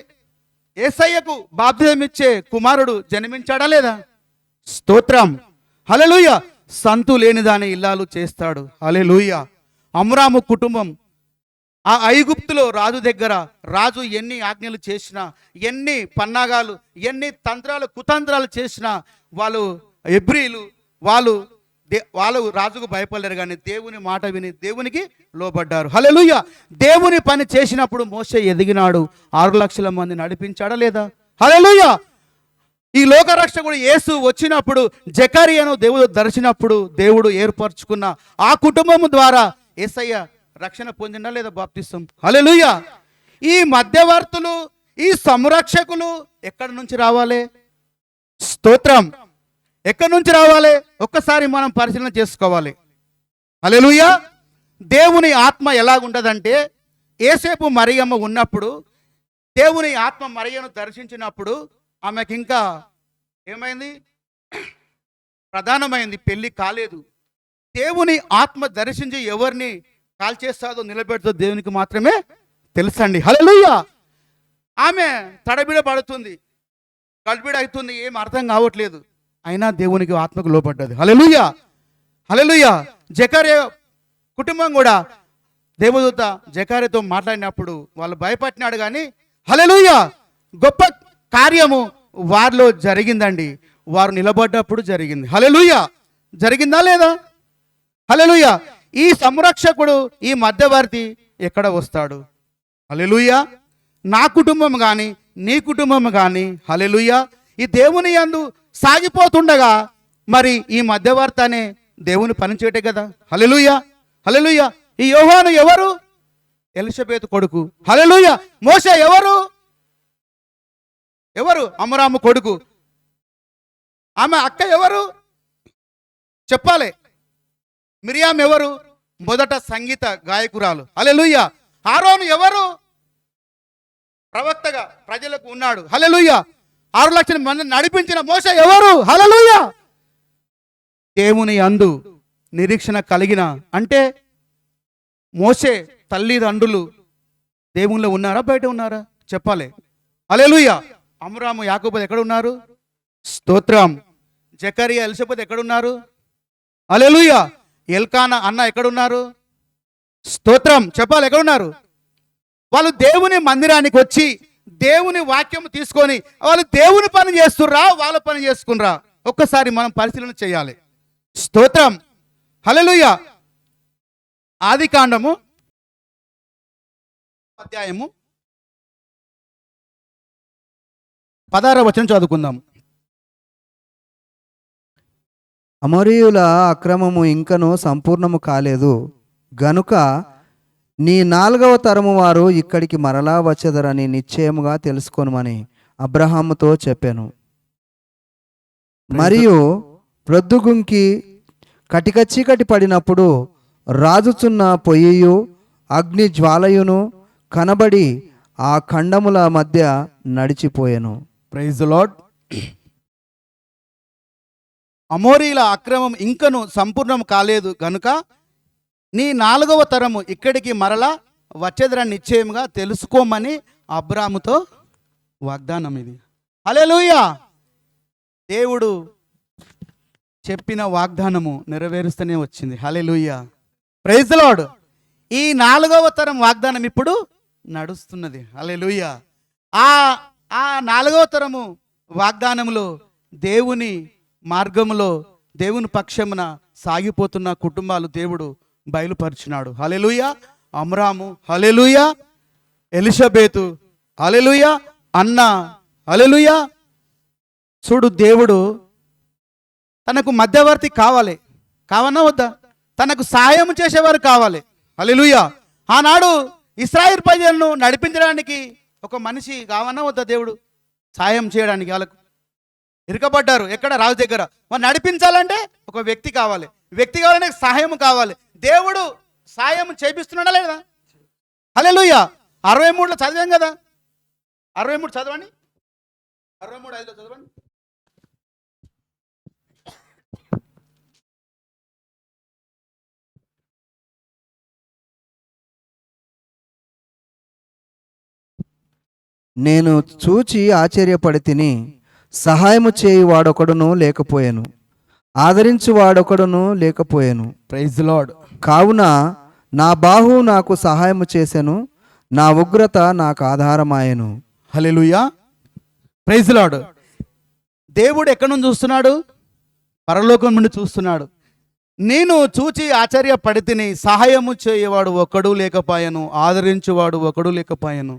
యేసయ్యకు బాప్తిజం ఇచ్చే కుమారుడు జన్మించాడా లేదా? స్తోత్రం. హల్లెలూయా. సంతు లేని దాని ఇల్లాలు చేస్తాడు. హల్లెలూయా. అమ్రాము కుటుంబం ఆ ఐగుప్తులో రాజు దగ్గర, రాజు ఎన్ని ఆజ్ఞలు చేసినా, ఎన్ని పన్నాగాలు, ఎన్ని తంత్రాలు కుతంత్రాలు చేసినా వాళ్ళు ఎబ్రీలు, వాళ్ళు రాజుకు భయపడలేరు, కానీ దేవుని మాట విని దేవునికి లోబడ్డారు. హల్లెలూయా. దేవుని పని చేసినప్పుడు మోషే ఎదిగినాడు. 6 లక్షల మంది నడిపించాడా లేదా? హల్లెలూయా. ఈ లోకరక్షకుడు యేసు వచ్చినప్పుడు జకర్యాను దేవుడు దర్శినప్పుడు దేవుడు ఏర్పరచుకున్న ఆ కుటుంబం ద్వారా యేసయ్య రక్షణ పొందిండా లేదా? బాప్తిసం. హల్లెలూయా. ఈ మధ్యవర్తులు, ఈ సంరక్షకులు ఎక్కడి నుంచి రావాలి? స్తోత్రం. ఎక్కడి నుంచి రావాలి? ఒక్కసారి మనం పరిశీలన చేసుకోవాలి. హల్లెలూయా. దేవుని ఆత్మ ఎలాగుంటదంటే, ఏసేపు మరియమ్మ ఉన్నప్పుడు దేవుని ఆత్మ మరియను దర్శించినప్పుడు ఆమెకి ఇంకా ఏమైంది? ప్రధానమైంది, పెళ్లి కాలేదు. దేవుని ఆత్మ దర్శించి ఎవరిని కాల్చేస్తాదో నిలబెడుతుందో దేవునికి మాత్రమే తెలుసండి. హల్లెలూయా. ఆమె తడబిడ పడుతుంది, గడ్బిడ అవుతుంది, ఏం అర్థం కావట్లేదు, అయినా దేవునికి ఆత్మకు లోపడ్డది. హల్లెలూయా హల్లెలూయా. జకర్యా కుటుంబం కూడా దేవదూత జకర్యాతో మాట్లాడినప్పుడు వాళ్ళు భయపడినాడు, కానీ హల్లెలూయా గొప్ప కార్యము వారిలో జరిగిందండి. వారు నిలబడ్డప్పుడు జరిగింది. హల్లెలూయా. జరిగిందా లేదా? హల్లెలూయా. ఈ సంరక్షకుడు, ఈ మధ్యవర్తి ఎక్కడ వస్తాడు? హల్లెలూయా. నా కుటుంబం కానీ నీ కుటుంబం కానీ హల్లెలూయా ఈ దేవుని యందు సాగిపోతుండగా మరి ఈ మధ్యవర్తి అనే దేవుని పనిచేయటే కదా. హల్లెలూయా హల్లెలూయా. ఈ యోహాను ఎవరు? ఎలిషబెతు కొడుకు. హల్లెలూయా. మోషే ఎవరు? అమ్రాము కొడుకు. ఆమె అక్క ఎవరు చెప్పాలి. మిరియాం ఎవరు? మొదట సంగీత గాయకురాలు. హల్లెలూయా. ఆరోను ఎవరు? ప్రవక్తగా ప్రజలకు ఉన్నాడు. హల్లెలూయా. 6 లక్షల మంది నడిపించిన మోషే ఎవరు? హల్లెలూయా. దేవుని యందు నిరీక్షణ కలిగిన అంటే మోషే తల్లిదండ్రులు దేవునిలో ఉన్నారా బయట ఉన్నారా చెప్పాలి. హల్లెలూయా. అమ్రాము యాకోబు ఎక్కడ ఉన్నారు? స్తోత్రం. జకరియా ఎలిసబెత్ ఎక్కడున్నారు? హల్లెలూయా. ఎల్కానా అన్న ఎక్కడున్నారు? స్తోత్రం. చెప్పాలి, ఎక్కడున్నారు? వాళ్ళు దేవుని మందిరానికి వచ్చి దేవుని వాక్యం తీసుకొని వాళ్ళు దేవుని పని చేస్తుర్రా వాళ్ళ పని చేసుకున్రా ఒక్కసారి మనం పరిశీలన చేయాలి. స్తోత్రం. హల్లెలూయా. ఆదికాండము అధ్యాయము 16వ వచనం చదువుకుందాం. అమోరీయుల అక్రమము ఇంకను సంపూర్ణము కాలేదు గనుక నీ 4వ తరము వారు ఇక్కడికి మరలా వచ్చెదరని నిశ్చయముగా తెలుసుకొనుమని అబ్రహాముతో చెప్పాను. మరియు ప్రొద్దుగుంకి కటిక చీకటి పడినప్పుడు రాజుచున్న పొయ్యియు అగ్ని జ్వాలయును కనబడి ఆ ఖండముల మధ్య నడిచిపోయెను. Praise the Lord. అమోరీల అక్రమం ఇంకను సంపూర్ణం కాలేదు గనుక నీ 4వ తరము ఇక్కడికి మరలా వచ్చేదరని నిశ్చయముగా తెలుసుకోమని అబ్రాముతో వాగ్దానం ఇది. హల్లెలూయా. దేవుడు చెప్పిన వాగ్దానము నెరవేరుస్తూనే వచ్చింది. హల్లెలూయా. Praise the Lord. ఈ 4వ తరం వాగ్దానం ఇప్పుడు నడుస్తున్నది. హల్లెలూయా. ఆ 4వ తరము వాగ్దానములో దేవుని మార్గములో దేవుని పక్షమున సాగిపోతున్న కుటుంబాలు దేవుడు బయలుపరిచినాడు. హల్లెలూయా. అమ్రాము, హల్లెలూయా. ఎలిషబేతు, హల్లెలూయా. అన్న, హల్లెలూయా. చూడు, దేవుడు తనకు మధ్యవర్తి కావాలి. కావన్నా వద్దా? తనకు సహాయం చేసేవారు కావాలి. హల్లెలూయా. ఆనాడు ఇశ్రాయేలు ప్రజలను నడిపించడానికి ఒక మనిషి కావన్నా వద్దా? దేవుడు సహాయం చేయడానికి వాళ్ళకు ఇరుకబడ్డారు. ఎక్కడ? రాజు దగ్గర. మరి నడిపించాలంటే ఒక వ్యక్తి కావాలి. వ్యక్తి కావాలంటే సహాయం కావాలి. దేవుడు సహాయం చేపిస్తున్నాడా లేదా? హల్లెలూయా. 63లో చదివాం కదా. 63 చదవండి. 63:5 చదవండి. నేను చూచి ఆశ్చర్యపడి తిని సహాయము చేయి వాడొకడును లేకపోయాను, ఆదరించు వాడొకడును లేకపోయాను. Praise the Lord. కావున నా బాహు నాకు సహాయము చేసెను, నా ఉగ్రత నాకు ఆధారమాయెను. హల్లెలూయా. Praise the Lord. దేవుడు ఎక్కడి నుంచి చూస్తున్నాడు? పరలోకం నుండి చూస్తున్నాడు. నేను చూచి ఆశ్చర్యపడి తిని సహాయము చేయవాడు ఒకడు లేకపోయాను, ఆదరించువాడు ఒకడు లేకపోయాను.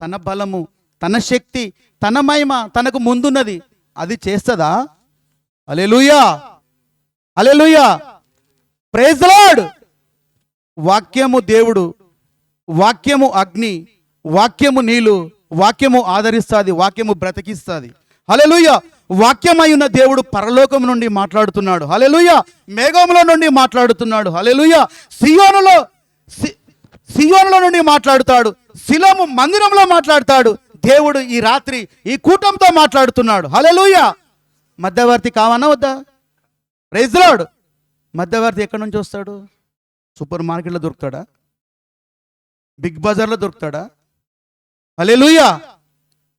తన బలము, తన శక్తి, తన మహిమ తనకు ముందున్నది. అది చేస్తుందా? Hallelujah. Hallelujah. Praise the Lord. వాక్యము దేవుడు, వాక్యము అగ్ని, వాక్యము నీళ్ళు, వాక్యము ఆదరిస్తుంది, వాక్యము బ్రతికిస్తుంది. హల్లెలూయా. వాక్యమై ఉన్న దేవుడు పరలోకం నుండి మాట్లాడుతున్నాడు. హల్లెలూయా. మేఘంలో నుండి మాట్లాడుతున్నాడు. హల్లెలూయా. సియోనులో నుండి మాట్లాడుతాడు. శిలోము మందిరంలో మాట్లాడతాడు. దేవుడు ఈ రాత్రి ఈ కూటంతో మాట్లాడుతున్నాడు. హల్లెలూయా. మధ్యవర్తి కావన్నా వద్దా? Praise the Lord. మధ్యవర్తి ఎక్కడి నుంచి వస్తాడు? సూపర్ మార్కెట్లో దొరుకుతాడా? బిగ్ బజార్లో దొరుకుతాడా? హల్లెలూయా.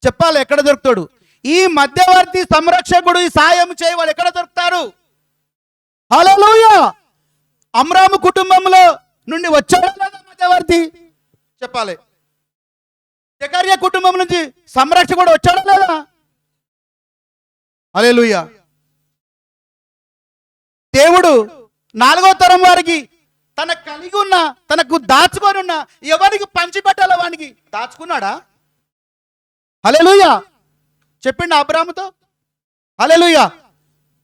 చెప్పాలి, ఎక్కడ దొరుకుతాడు? ఈ మధ్యవర్తి సంరక్షకుడు, ఈ సాయం చేయవాడు ఎక్కడ దొరుకుతారు? హల్లెలూయా. అమ్రాము కుటుంబంలో నుండి వచ్చాడా లేదా మధ్యవర్తి? చెప్పాలి. జకర్యా కుటుంబం నుంచి సంరక్షకుడు వచ్చాడా లేదా? హల్లెలూయా. దేవుడు 4వ తరం వారికి తన కలిగి ఉన్న, తనకు దాచుకొని ఉన్న, ఎవరికి పంచిపెట్టాలో వానికి దాచుకున్నాడా? హల్లెలూయా. చెప్పిండు అబ్రాహాముతో. హల్లెలూయా.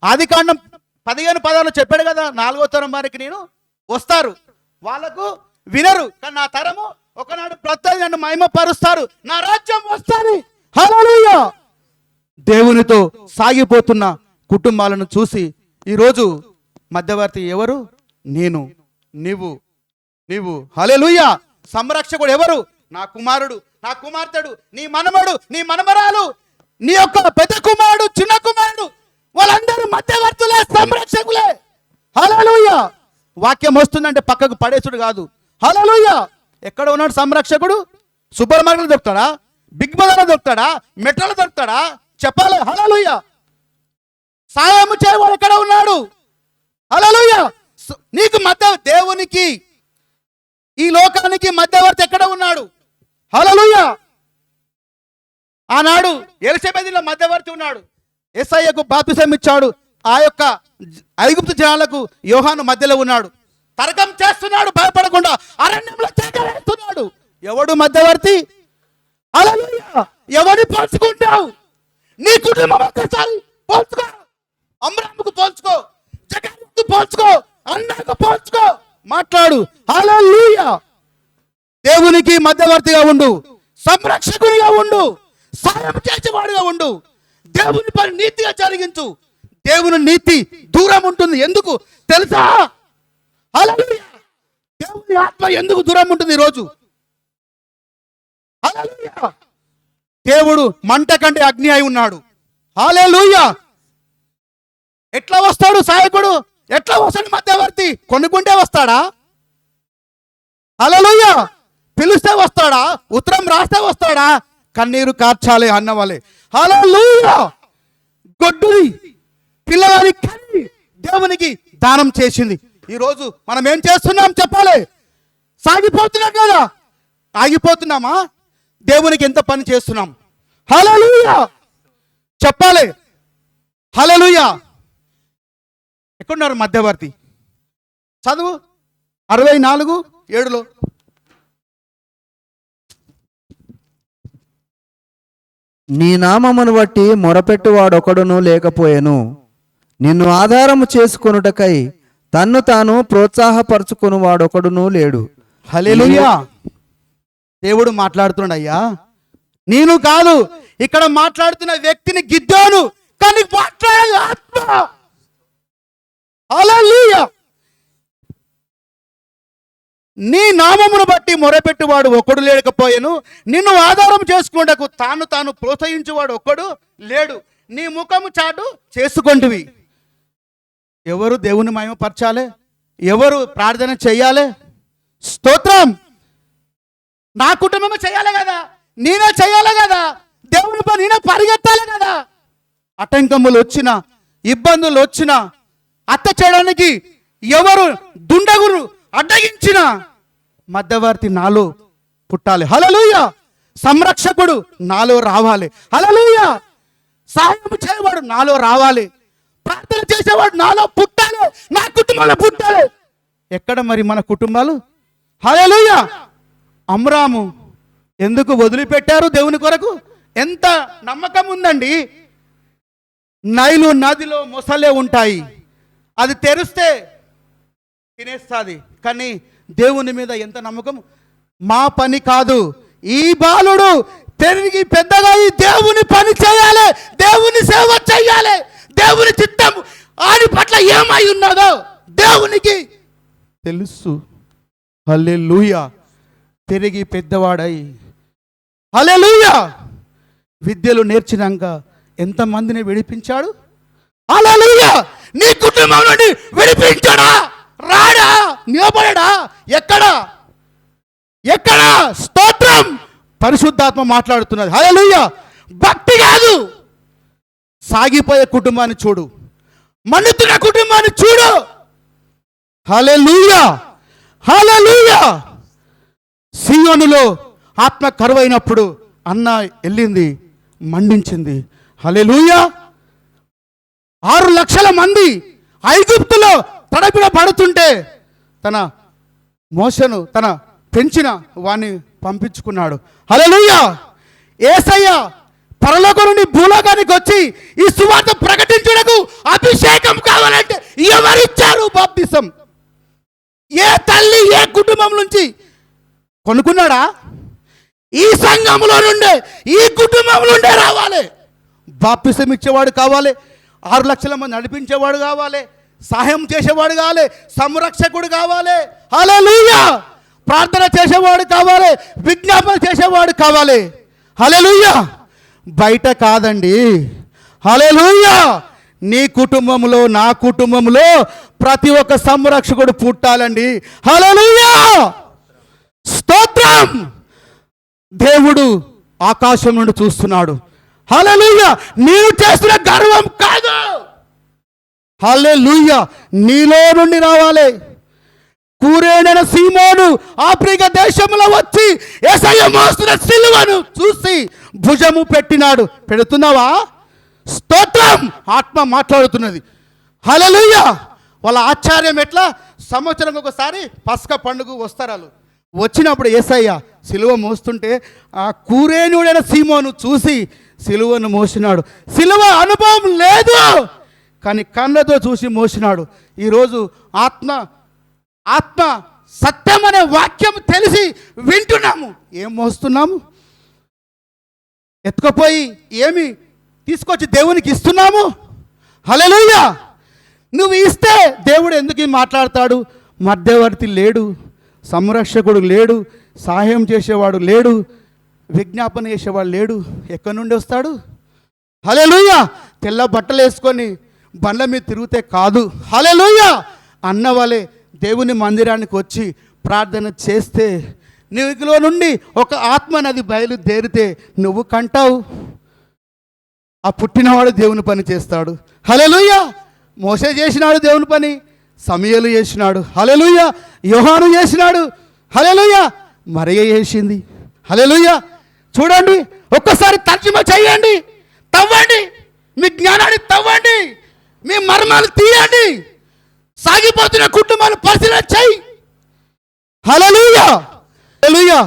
ఆదికాండం 15:16 చెప్పాడు కదా, 4వ తరం వారికి నేను వస్తారు, వాళ్ళకు వినరు, కానీ నా తరము ఒకనాడు ప్రతి నన్ను మహిమపరుస్తారు, నా రాజ్యం వస్తుంది. హల్లెలూయా. దేవునితో సాగిపోతున్న కుటుంబాలను చూసి ఈరోజు మధ్యవర్తి ఎవరు? నేను, నీవు. హల్లెలూయా. సంరక్షకుడు ఎవరు? నా కుమారుడు, నా కుమార్తెడు, నీ మనమడు, నీ మనమరాలు, నీ యొక్క పెద్ద కుమారుడు, చిన్న కుమారుడు, వాళ్ళందరూ మధ్యవర్తులే, సంరక్షకులే. హల్లెలూయా. వాక్యం వస్తుందంటే పక్కకు పడేసుడు కాదు. హల్లెలూయా. ఎక్కడ ఉన్నాడు సంరక్షకుడు? సూపర్ మార్కెట్లో దొరుకుతాడా? బిగ్ బజార్లో దొరుకుతాడా? మెట్రోలో దొరుకుతాడా? చెప్పాలి. హల్లెలూయా. సాయం చేయవాడు ఎక్కడ ఉన్నాడు? హల్లెలూయా. నీకు మధ్య, దేవునికి ఈ లోకానికి మధ్యవర్తి ఎక్కడ ఉన్నాడు? హల్లెలూయా. ఆనాడు ఎలిషబెతులో మధ్యవర్తి ఉన్నాడు. యేసయ్యకు బాప్తిసం ఇచ్చాడు. ఆ యొక్క ఐగుప్తు జనాలకు యోహాను మధ్యలో ఉన్నాడు. తర్కం చేస్తున్నాడు, భయపడకుండా అరణ్యంలో చేస్తున్నాడు. ఎవడు మధ్యవర్తి? హల్లెలూయా. ఎవరిని పోల్చుకుంటావు? నీ కుటుంబం ఒక్కసారి పోల్చుకో. అమ్రాముకు పోల్చుకో, జగన్కు పోల్చుకో, అన్నకు పోల్చుకో, మాట్లాడు. హల్లెలూయా. దేవునికి మధ్యవర్తిగా ఉండు, సంరక్షకునిగా ఉండు, సాయం చేసేవాడుగా ఉండు. దేవుని పని నీతిగా జరిగించు. దేవుని నీతి దూరం ఉంటుంది. ఎందుకు తెలుసా? హల్లెలూయా. దేవుని ఆత్మ ఎందుకు దూరం ఉంటుంది ఈరోజు? హల్లెలూయా. దేవుడు మంట కంటే అగ్ని అయి ఉన్నాడు. హల్లెలూయా. ఎట్లా వస్తాడు సాయకుడు? ఎట్లా వస్తాడు మధ్యవర్తి? కొనుక్కుంటే వస్తాడా? హల్లెలూయా. పిలిస్తే వస్తాడా? ఉత్తరం రాస్తే వస్తాడా? కన్నీరు కార్చాలి అన్నవాళ్ళే. హల్లెలూయా. గొడ్డుని పిల్లవాడి కన్ని దేవునికి దానం చేసింది. ఈరోజు మనం ఏం చేస్తున్నాం చెప్పాలి. సాగిపోతున్నాం కదా, ఆగిపోతున్నామా? దేవునికి ఎంత పని చేస్తున్నాం? హల్లెలూయా. చెప్పాలి. హల్లెలూయా. ఎక్కడున్నారు మధ్యవర్తి? చదువు 64:7. నీ నామమును బట్టి మొరపెట్టువాడొకడును లేకపోయెను. నిన్ను ఆధారము చేసుకొనుటకై తన్ను తాను ప్రోత్సాహపరచుకుని వాడొకడును లేడు. హల్లెలూయా. దేవుడు మాట్లాడుతున్నాడయ్యా, నేను కాదు. ఇక్కడ మాట్లాడుతున్న వ్యక్తిని గిద్దాను, కానీ మాట్లాడే ఆత్మ. హల్లెలూయా. నీ నామమును బట్టి మొరపెట్టువాడు ఒకడు లేకపోయెను, నిన్ను ఆధారం చేసుకున్నటకు తాను ప్రోత్సహించువాడు ఒక్కడు లేడు. నీ ముఖము చాటు చేసుకొంటివి. ఎవరు దేవుని మహిమపరచాలి? ఎవరు ప్రార్థన చెయ్యాలి? స్తోత్రం. నా కుటుంబమే చేయాలి కదా, నేనే చేయాలి కదా, దేవుని పని నేనే పరిగెత్తాలి కదా. ఆటంకములు వచ్చిన, ఇబ్బందులు వచ్చిన, అత్త చేయడానికి ఎవరు దుండగురు అడ్డగించిన మధ్యవర్తి నాలో పుట్టాలి. హల్లెలూయా. సంరక్షకుడు నాలో రావాలి. హల్లెలూయా. సహాయం చేయవాడు నాలో రావాలి. ప్రార్థన చేసేవాడు నాలో పుట్టాలి, నా కుటుంబంలో పుట్టాలి. ఎక్కడ మరి మన కుటుంబాలు? హల్లెలూయా. అమ్రాము ఎందుకు వదిలిపెట్టారు దేవుని కొరకు? ఎంత నమ్మకం ఉందండి. నైలు నదిలో మొసలే ఉంటాయి, అది తెరిస్తే తినేస్తుంది. కానీ దేవుని మీద ఎంత నమ్మకం. మా పని కాదు, ఈ బాలుడు పెరిగి పెద్దగా ఈ దేవుని పని చేయాలి, దేవుని సేవ చేయాలి. దేవుని చిత్తం ఆడి పట్ల ఏమై ఉన్నదో దేవునికి తెలుసు. హల్లెలూయా. పెరిగి పెద్దవాడై, హల్లెలూయా, విద్యలు నేర్చినాక ఎంతమందిని విడిపించాడు. హల్లెలూయా. నీ కుటుంబం నుండి విడిపించాడా? రాడా? నిలబడా? ఎక్కడా? స్తోత్రం. పరిశుద్ధాత్మ మాట్లాడుతున్నది. హల్లెలూయా. భక్తి కాదు. సాగిపోయే కుటుంబాన్ని చూడు, మన్నుతున్న కుటుంబాన్ని చూడు. హల్లెలూయా. హల్లెలూయా. సీయోనులో ఆత్మ కరువైనప్పుడు అన్న వెళ్ళింది, మండించింది. హల్లెలూయా. 6 లక్షల మంది ఐగుప్తులో తడబిడ పడుతుంటే తన మోషను, తన పెంచిన వాణ్ణి పంపించుకున్నాడు. హల్లెలూయా. యేసయ్య పరలోకం నుండి భూలోకానికి వచ్చి ఈ సువార్త ప్రకటించుటకు అభిషేకం కావాలంటే ఎవరిచ్చారు బాప్తిసం? ఏ తల్లి, ఏ కుటుంబం నుంచి కొనుక్కున్నాడా? ఈ సంఘంలో నుండే, ఈ కుటుంబం నుండే రావాలి. బాప్తిసం ఇచ్చేవాడు కావాలి, 6 లక్షల మంది నడిపించేవాడు కావాలి, సహాయం చేసేవాడు కావాలి, సంరక్షకుడు కావాలి, హల్లెలూయా, ప్రార్థన చేసేవాడు కావాలి, విజ్ఞాపన చేసేవాడు కావాలి, హల్లెలూయా. బయట కాదండి, హల్లెలూయా. నీ కుటుంబంలో, నా కుటుంబంలో ప్రతి ఒక్క సంరక్షకుడు పుట్టాలండి, హల్లెలూయా, స్తోత్రం. దేవుడు ఆకాశం నుండి చూస్తున్నాడు, హల్లెలూయా. నీవు చేస్తున్న గర్వం కాదు, హల్లెలూయా, నీలో నుండి రావాలి. కురేనైన సీమోను ఆఫ్రికా దేశంలో వచ్చి యేసయ్య మోస్తున్న సిలువను చూసి భుజము పెట్టినాడు. పెడుతున్నావా? స్తోత్రం. ఆత్మ మాట్లాడుతున్నది, హల్లెలూయా. వాళ్ళ ఆశ్చర్యం ఎట్లా, సంవత్సరం ఒకసారి పస్కా పండుగ వస్తారు వాళ్ళు. వచ్చినప్పుడు యేసయ్య సిలువ మోస్తుంటే ఆ కురేనుడైన సీమోను చూసి సిలువను మోసినాడు. సిలువ అనుభవం లేదు కానీ కళ్ళతో చూసి మోసినాడు. ఈరోజు ఆత్మ సత్యం అనే వాక్యం తెలిసి వింటున్నాము, ఏం మోస్తున్నాము? ఎత్తుకపోయి ఏమి తీసుకొచ్చి దేవునికి ఇస్తున్నాము, హల్లెలూయా. నువ్వు ఇస్తే దేవుడు ఎందుకు మాట్లాడతాడు? మధ్యవర్తి లేడు, సంరక్షకుడు లేడు, సహాయం చేసేవాడు లేడు, విజ్ఞాపన చేసేవాడు లేడు. ఎక్కడి నుండి వస్తాడు? హల్లెలూయా. తెల్ల బట్టలు వేసుకొని బండ్ల మీద తిరిగితే కాదు, హల్లెలూయా. అన్నవాళ్ళే దేవుని మందిరానికి వచ్చి ప్రార్థన చేస్తే నీలో నుండి ఒక ఆత్మ నది బయలుదేరితే నువ్వు కంటావు. ఆ పుట్టినవాడు దేవుని పని చేస్తాడు, హల్లెలూయా. మోసే చేసినాడు దేవుని పని, సమూయేలు చేసినాడు, హల్లెలూయా. యోహాను చేసినాడు, హల్లెలూయా. మరియ చేసింది, హల్లెలూయా. చూడండి, ఒక్కసారి తర్జుమా చేయండి, తవ్వండి, మీ జ్ఞానాన్ని తవ్వండి, మీ మర్మాలు తీయండి, సాగిపోతున్న కుటుంబాలు పరిశీలన చేయి, హల్లెలూయా, హల్లెలూయా.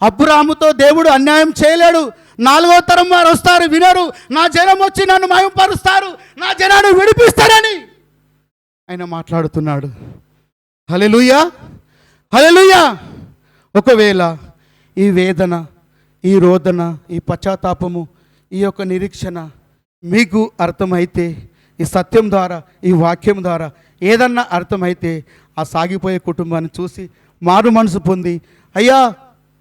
అబ్రాహాముతో దేవుడు అన్యాయం చేయలేడు. 4వ తరం వారు వస్తారు, వినరు, నా జనం వచ్చి నన్ను మహిమపరుస్తారు, నా జనాన్ని విడిపిస్తారని ఆయన మాట్లాడుతున్నాడు, హల్లెలూయా, హల్లెలూయా. ఒకవేళ ఈ వేదన, ఈ రోదన, ఈ పశ్చాత్తాపము, ఈ యొక్క నిరీక్షణ మీకు అర్థమైతే, ఈ సత్యం ద్వారా, ఈ వాక్యం ద్వారా ఏదన్నా అర్థమైతే ఆ సాగిపోయే కుటుంబాన్ని చూసి మారు మనసు పొంది, అయ్యా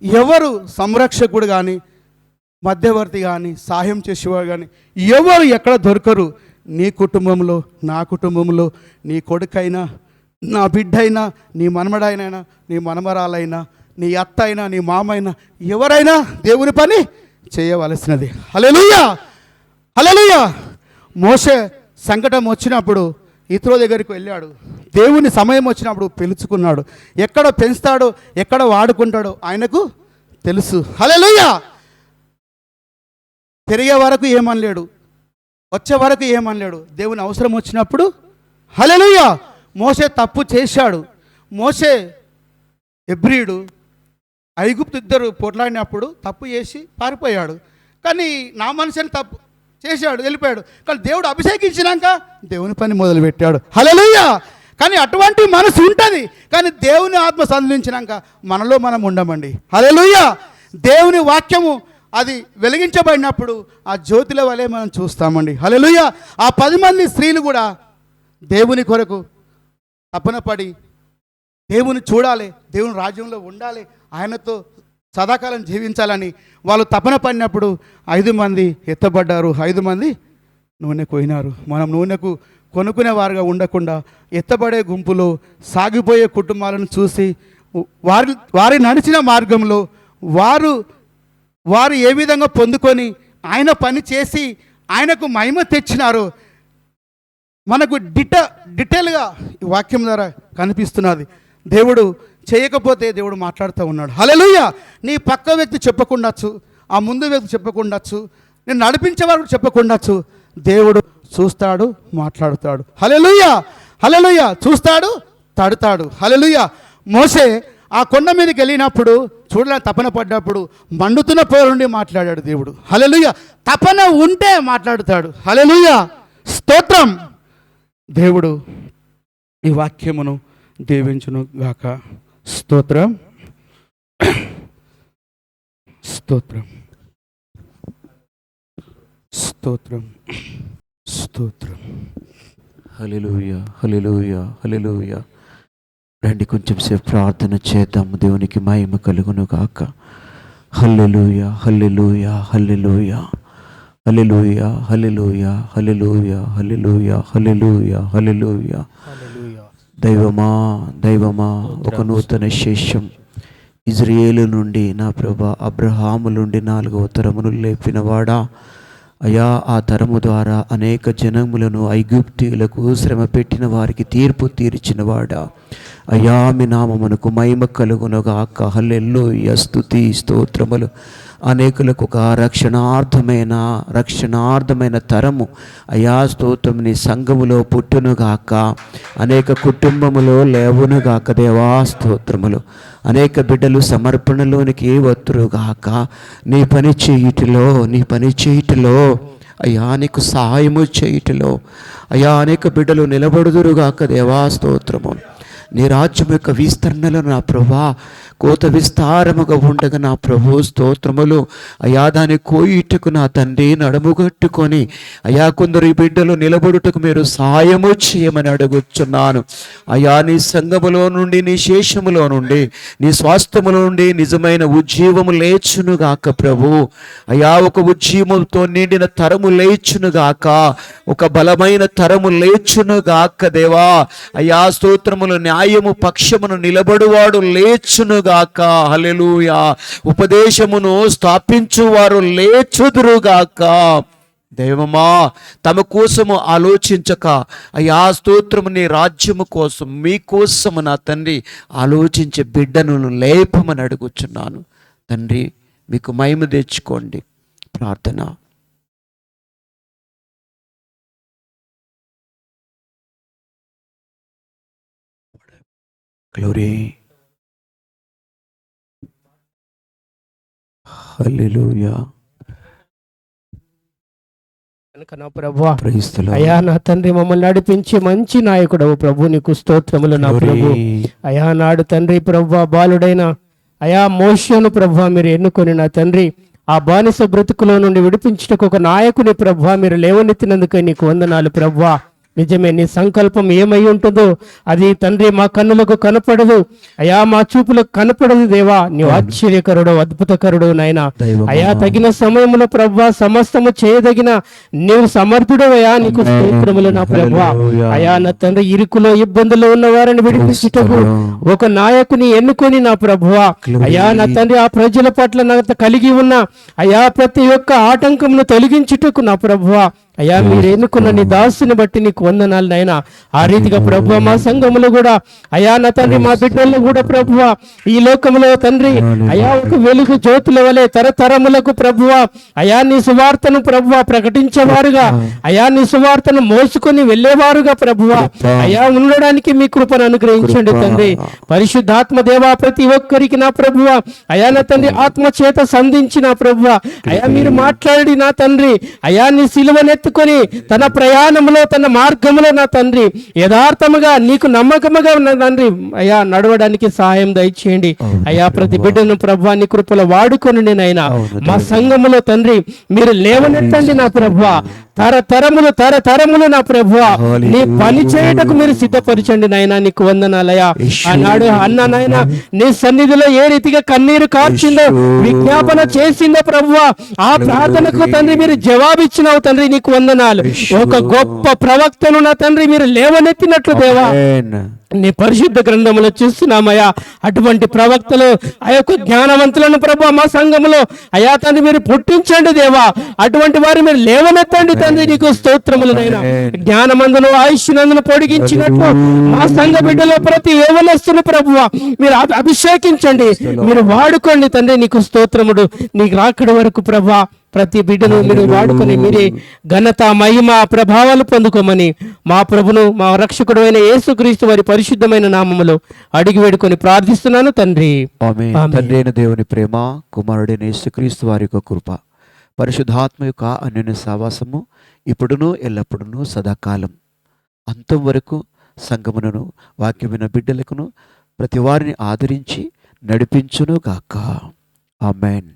ఎవరు సంరక్షకుడు కానీ, మధ్యవర్తి కానీ, సహాయం చేసేవాడు కానీ ఎవరు ఎక్కడ దొరకరు. నీ కుటుంబంలో, నా కుటుంబంలో, నీ కొడుకైనా, నా బిడ్డైనా, నీ మనమడైనా, నీ మనమరాలైనా, నీ అత్త అయినా, నీ మామైనా, ఎవరైనా దేవుని పని చేయవలసినది, హల్లెలూయా, హల్లెలూయా. మోషే సంకటం వచ్చినప్పుడు ఇతరుల దగ్గరికి వెళ్ళాడు, దేవుని సమయం వచ్చినప్పుడు పిలుచుకున్నాడు. ఎక్కడ పెంచుతాడో, ఎక్కడ వాడుకుంటాడో ఆయనకు తెలుసు, హల్లెలూయా. తిరిగే వరకు ఏమనలేడు, వచ్చే వరకు ఏమనలేడు, దేవుని అవసరం వచ్చినప్పుడు, హల్లెలూయా. మోషే తప్పు చేశాడు. మోషే ఎబ్రీయుడు, ఐగుప్తు ఇద్దరు పొట్లాడినప్పుడు తప్పు చేసి పారిపోయాడు. కానీ నా మనిషిని తప్పు చేశాడు, వెళ్ళిపోయాడు. కానీ దేవుడు అభిషేకించినాక దేవుని పని మొదలుపెట్టాడు, హల్లెలూయా. కానీ అటువంటి మనసు ఉంటుంది, కానీ దేవుని ఆత్మ సంధించినాక మనలో మనం ఉండమండి, హల్లెలూయా. దేవుని వాక్యము అది వెలిగించబడినప్పుడు ఆ జ్యోతిల వలె మనం చూస్తామండి, హల్లెలూయా. ఆ 10 మంది స్త్రీలు కూడా దేవుని కొరకు తపన పడి దేవుని చూడాలి, దేవుని రాజ్యంలో ఉండాలి, ఆయనతో సదాకాలం జీవించాలని వాళ్ళు తపన పడినప్పుడు 5 మంది ఎత్తబడ్డారు, 5 మంది నూనె పోయినారు. మనం నూనెకు కొనుక్కునే వారుగా ఉండకుండా ఎత్తబడే గుంపులో సాగిపోయే కుటుంబాలను చూసి వారి నడిచిన మార్గంలో వారు ఏ విధంగా పొందుకొని ఆయన పని చేసి ఆయనకు మహిమ తెచ్చినారో మనకు డీటెయిల్గా ఈ వాక్యం ద్వారా కనిపిస్తున్నది. దేవుడు చేయకపోతే దేవుడు మాట్లాడుతూ ఉన్నాడు, హల్లెలూయా. నీ పక్క వ్యక్తి చెప్పకుండొచ్చు, ఆ ముందు వ్యక్తి చెప్పకుండొచ్చు, నేను నడిపించేవాడు చెప్పకుండొచ్చు, దేవుడు చూస్తాడు, మాట్లాడుతాడు, హల్లెలూయా, హల్లెలూయా. చూస్తాడు, తడతాడు, హల్లెలూయా. మోషే ఆ కొండ మీదకి వెళ్ళినప్పుడు చూడలే, తపన పడ్డప్పుడు మండుతున్న పొగ నుండి మాట్లాడాడు దేవుడు, హల్లెలూయా. తపన ఉంటే మాట్లాడుతాడు, హల్లెలూయా, స్తోత్రం. దేవుడు ఈ వాక్యమును దీవించును గాక. స్తోత్రం, స్తోత్రం, స్తోత్రం. స్తోత్రం. హల్లెలూయా, హల్లెలూయా, హల్లెలూయా. రండి కొంచెం సేపు ప్రార్థన చేద్దాం. దేవునికి మహిమ కలుగును గాక. హల్లెలూయా, హల్లెలూయా, హల్లెలూయా, హల్లెలూయా, హల్లెలూయా, హల్లెలూయా, హల్లెలూయా, హల్లెలూయా, హల్లెలూయా. దైవమా, దైవమా, ఒక నూతన శేషం ఇజ్రాయేలు నుండి నా ప్రభా అబ్రహాము నుండి 4వ తరమును లేపినవాడా, అయా ఆ తరము ద్వారా అనేక జనములను ఐగుప్తీయులకు శ్రమ పెట్టిన వారికి తీర్పు తీర్చినవాడా, అయా మీ నామమునకు మహిమ కలుగునుగాక. హల్లెలూయా, స్తుతి స్తోత్రములు. అనేకులకు ఒక రక్షణార్థమైన తరము అయా స్తోత్రం నీ సంఘములో పుట్టునుగాక. అనేక కుటుంబములో లేవునుగాక దేవా స్తోత్రములు. అనేక బిడ్డలు సమర్పణలోనికి వత్తురుగాక. నీ పని చేయుటలో అయ్యా నీకు సహాయము చేయుటలో అయ్యా అనేక బిడ్డలు నిలబడుదురుగాక దేవా స్తోత్రము. నీ రాజ్యం యొక్క విస్తరణలో నా ప్రభా కోత విస్తారముగా ఉండగా నా ప్రభు స్తోత్రములు. అయా దాని కోయిటకు నా తండ్రి నడుముగట్టుకొని అయా కొందరు ఈ బిడ్డలు నిలబడుటకు మీరు సహాయము చేయమని అడుగుచున్నాను. అయా నీ సంఘములో నుండి నీ శేషములో నుండి నీ స్వాస్థ్యములో నుండి నిజమైన ఉజ్జీవము లేచునుగాక ప్రభు. అయా ఒక ఉజ్జీవంతో నిండిన తరము లేచునుగాక, ఒక బలమైన తరము లేచునుగాక దేవా. అయా స్తోత్రములు న్యాయము పక్షమును నిలబడువాడు లేచునుగాక. హల్లెలూయా. ఉపదేశమును స్థాపించువారు లేచుదురుగాక. దైవమా, తమ కోసము ఆలోచించక అయా స్తోత్రము నీ రాజ్యము కోసం మీకోసము నా తండ్రి ఆలోచించే బిడ్డను లేపమని అడుగుచున్నాను తండ్రి. మీకు మహిమ తెచ్చుకోండి. ప్రార్థన. గ్లోరీ. హల్లెలూయా. కనుక నా ప్రభువా, ప్రైజ్ ది లార్డ్. అయా నా తండ్రి మమ్మల్ని నడిపించే మంచి నాయకుడవు ప్రభు, నీకు స్తోత్రములు నా ప్రభు. అయా నాడు తండ్రి ప్రభువా బాలుడైన అయా మోషేను ప్రభువా మీరు ఎన్నుకొని నా తండ్రి ఆ బానిస బ్రతుకులో నుండి విడిపించుటకు ఒక నాయకుని ప్రభువా మీరు లేవనెత్తినందుకే నీకు వందనాలు ప్రభువా. నిజమే, నీ సంకల్పం ఏమై ఉంటుందో అది తండ్రి మా కన్నులకు కనపడదు అయా, మా చూపులకు కనపడదు దేవా. నీవు ఆశ్చర్యకరుడు, అద్భుతకరుడు నాయన. అయా తగిన సమయంలో ప్రభువా సమస్తము చేయదగిన నీవు సమర్థుడవయా, నీకు స్తోత్రములు నా ప్రభువా. అయా నా తండ్రి ఇరుకులో ఇబ్బందులు ఉన్న వారిని విడిపించుటకు ఒక నాయకుని ఎన్నుకొని నా ప్రభువా అయా నా తండ్రి ఆ ప్రజల పట్ల నాకు కలిగి ఉన్న అయా ప్రతి ఒక్క ఆటంకమును తొలగించుటకు నా ప్రభువా అయా మీరు ఎన్నుకున్న నీ దాసుని బట్టి నీకు వందనాలు నాయన. ఆ రీతిగా ప్రభువా మా సంఘములో కూడా అయా నా తండ్రి మా బిడ్డల్లో కూడా ప్రభువా ఈ లోకంలో తండ్రి అయా ఒక వెలుగు జ్యోతుల వలె తరతరములకు ప్రభువా అయా నీ సువార్తను ప్రభువా ప్రకటించేవారుగా అయా నీ సువార్తను మోసుకొని వెళ్ళేవారుగా ప్రభువా అయా ఉండడానికి మీ కృపను అనుగ్రహించండి తండ్రి. పరిశుద్ధాత్మ దేవా ప్రతి ఒక్కరికి నా ప్రభువా అయా నా తండ్రి ఆత్మ చేత సంధించిన ప్రభువా అయా మీరు మాట్లాడి నా తండ్రి అయా నీ సిలువనెత్తుకొని తన ప్రయాణంలో తన మార్గంలో నా తండ్రి యథార్థముగా నీకు నమ్మకముగా ఉన్న తండ్రి అయా నడవడానికి సహాయం దయచేయండి అయా. ప్రతి బిడ్డను ప్రభువా నీ కృపలో వాడుకొని నేనైనా మా సంఘములో తండ్రి మీరు లేవనెత్తండి నా ప్రభువా. తరతరములు నా ప్రభువా నీ పని చేయటకు మీరు సిద్ధపరచండి నాయనా, నీకు వందనాలయా. ఆనాడు అన్న నాయన నీ సన్నిధిలో ఏ రీతిగా కన్నీరు కార్చిందో విజ్ఞాపన చేసిందో ప్రభువా ఆ ప్రార్థనకు తండ్రి మీరు జవాబిచ్చినావు తండ్రి, నీకు వందనాలు. ఒక గొప్ప ప్రవక్తను నా తండ్రి మీరు లేవనెత్తినట్లు దేవా నీ పరిశుద్ధ గ్రంథములో చూస్తున్నామయ్యా. అటువంటి ప్రవక్తలు ఆ యొక్క జ్ఞానవంతులను ప్రభు మా సంఘములో అయా తండ్రి మీరు పుట్టించండి దేవా. అటువంటి వారు మీరు లేవనెత్తండి తండ్రి, నీకు స్తోత్రములనైనా. జ్ఞానమందును ఆయుష్నందును పొడిగించినట్టు మా సంఘ బిడ్డలో ప్రతి యవ్వనస్తును ప్రభువా మీరు అభిషేకించండి, మీరు వాడుకోండి తండ్రి, నీకు స్తోత్రముడు. నీకు రాకడి వరకు ప్రభువా ప్రతి బిడ్డను మీరు వాడుకొని మీరే ఘనత మహిమ ప్రభావాలు పొందుకోమని మా ప్రభును మా రక్షకుడు అయిన యేసుక్రీస్తు వారి పరిశుద్ధమైన నామములో అడిగి వేడుకొని ప్రార్థిస్తున్నాను తండ్రి. ఆమేన్. తండ్రి అయిన దేవుని ప్రేమ, కుమారుడైన యేసుక్రీస్తు వారి యొక్క కృప, పరిశుద్ధాత్మ యొక్క అన్యోన్య సహవాసము ఇప్పుడును ఎల్లప్పుడును సదాకాలం అంతం వరకు సంగమును వాక్యమైన బిడ్డలకును ప్రతి వారిని ఆదరించి నడిపించును గాక. ఆమేన్.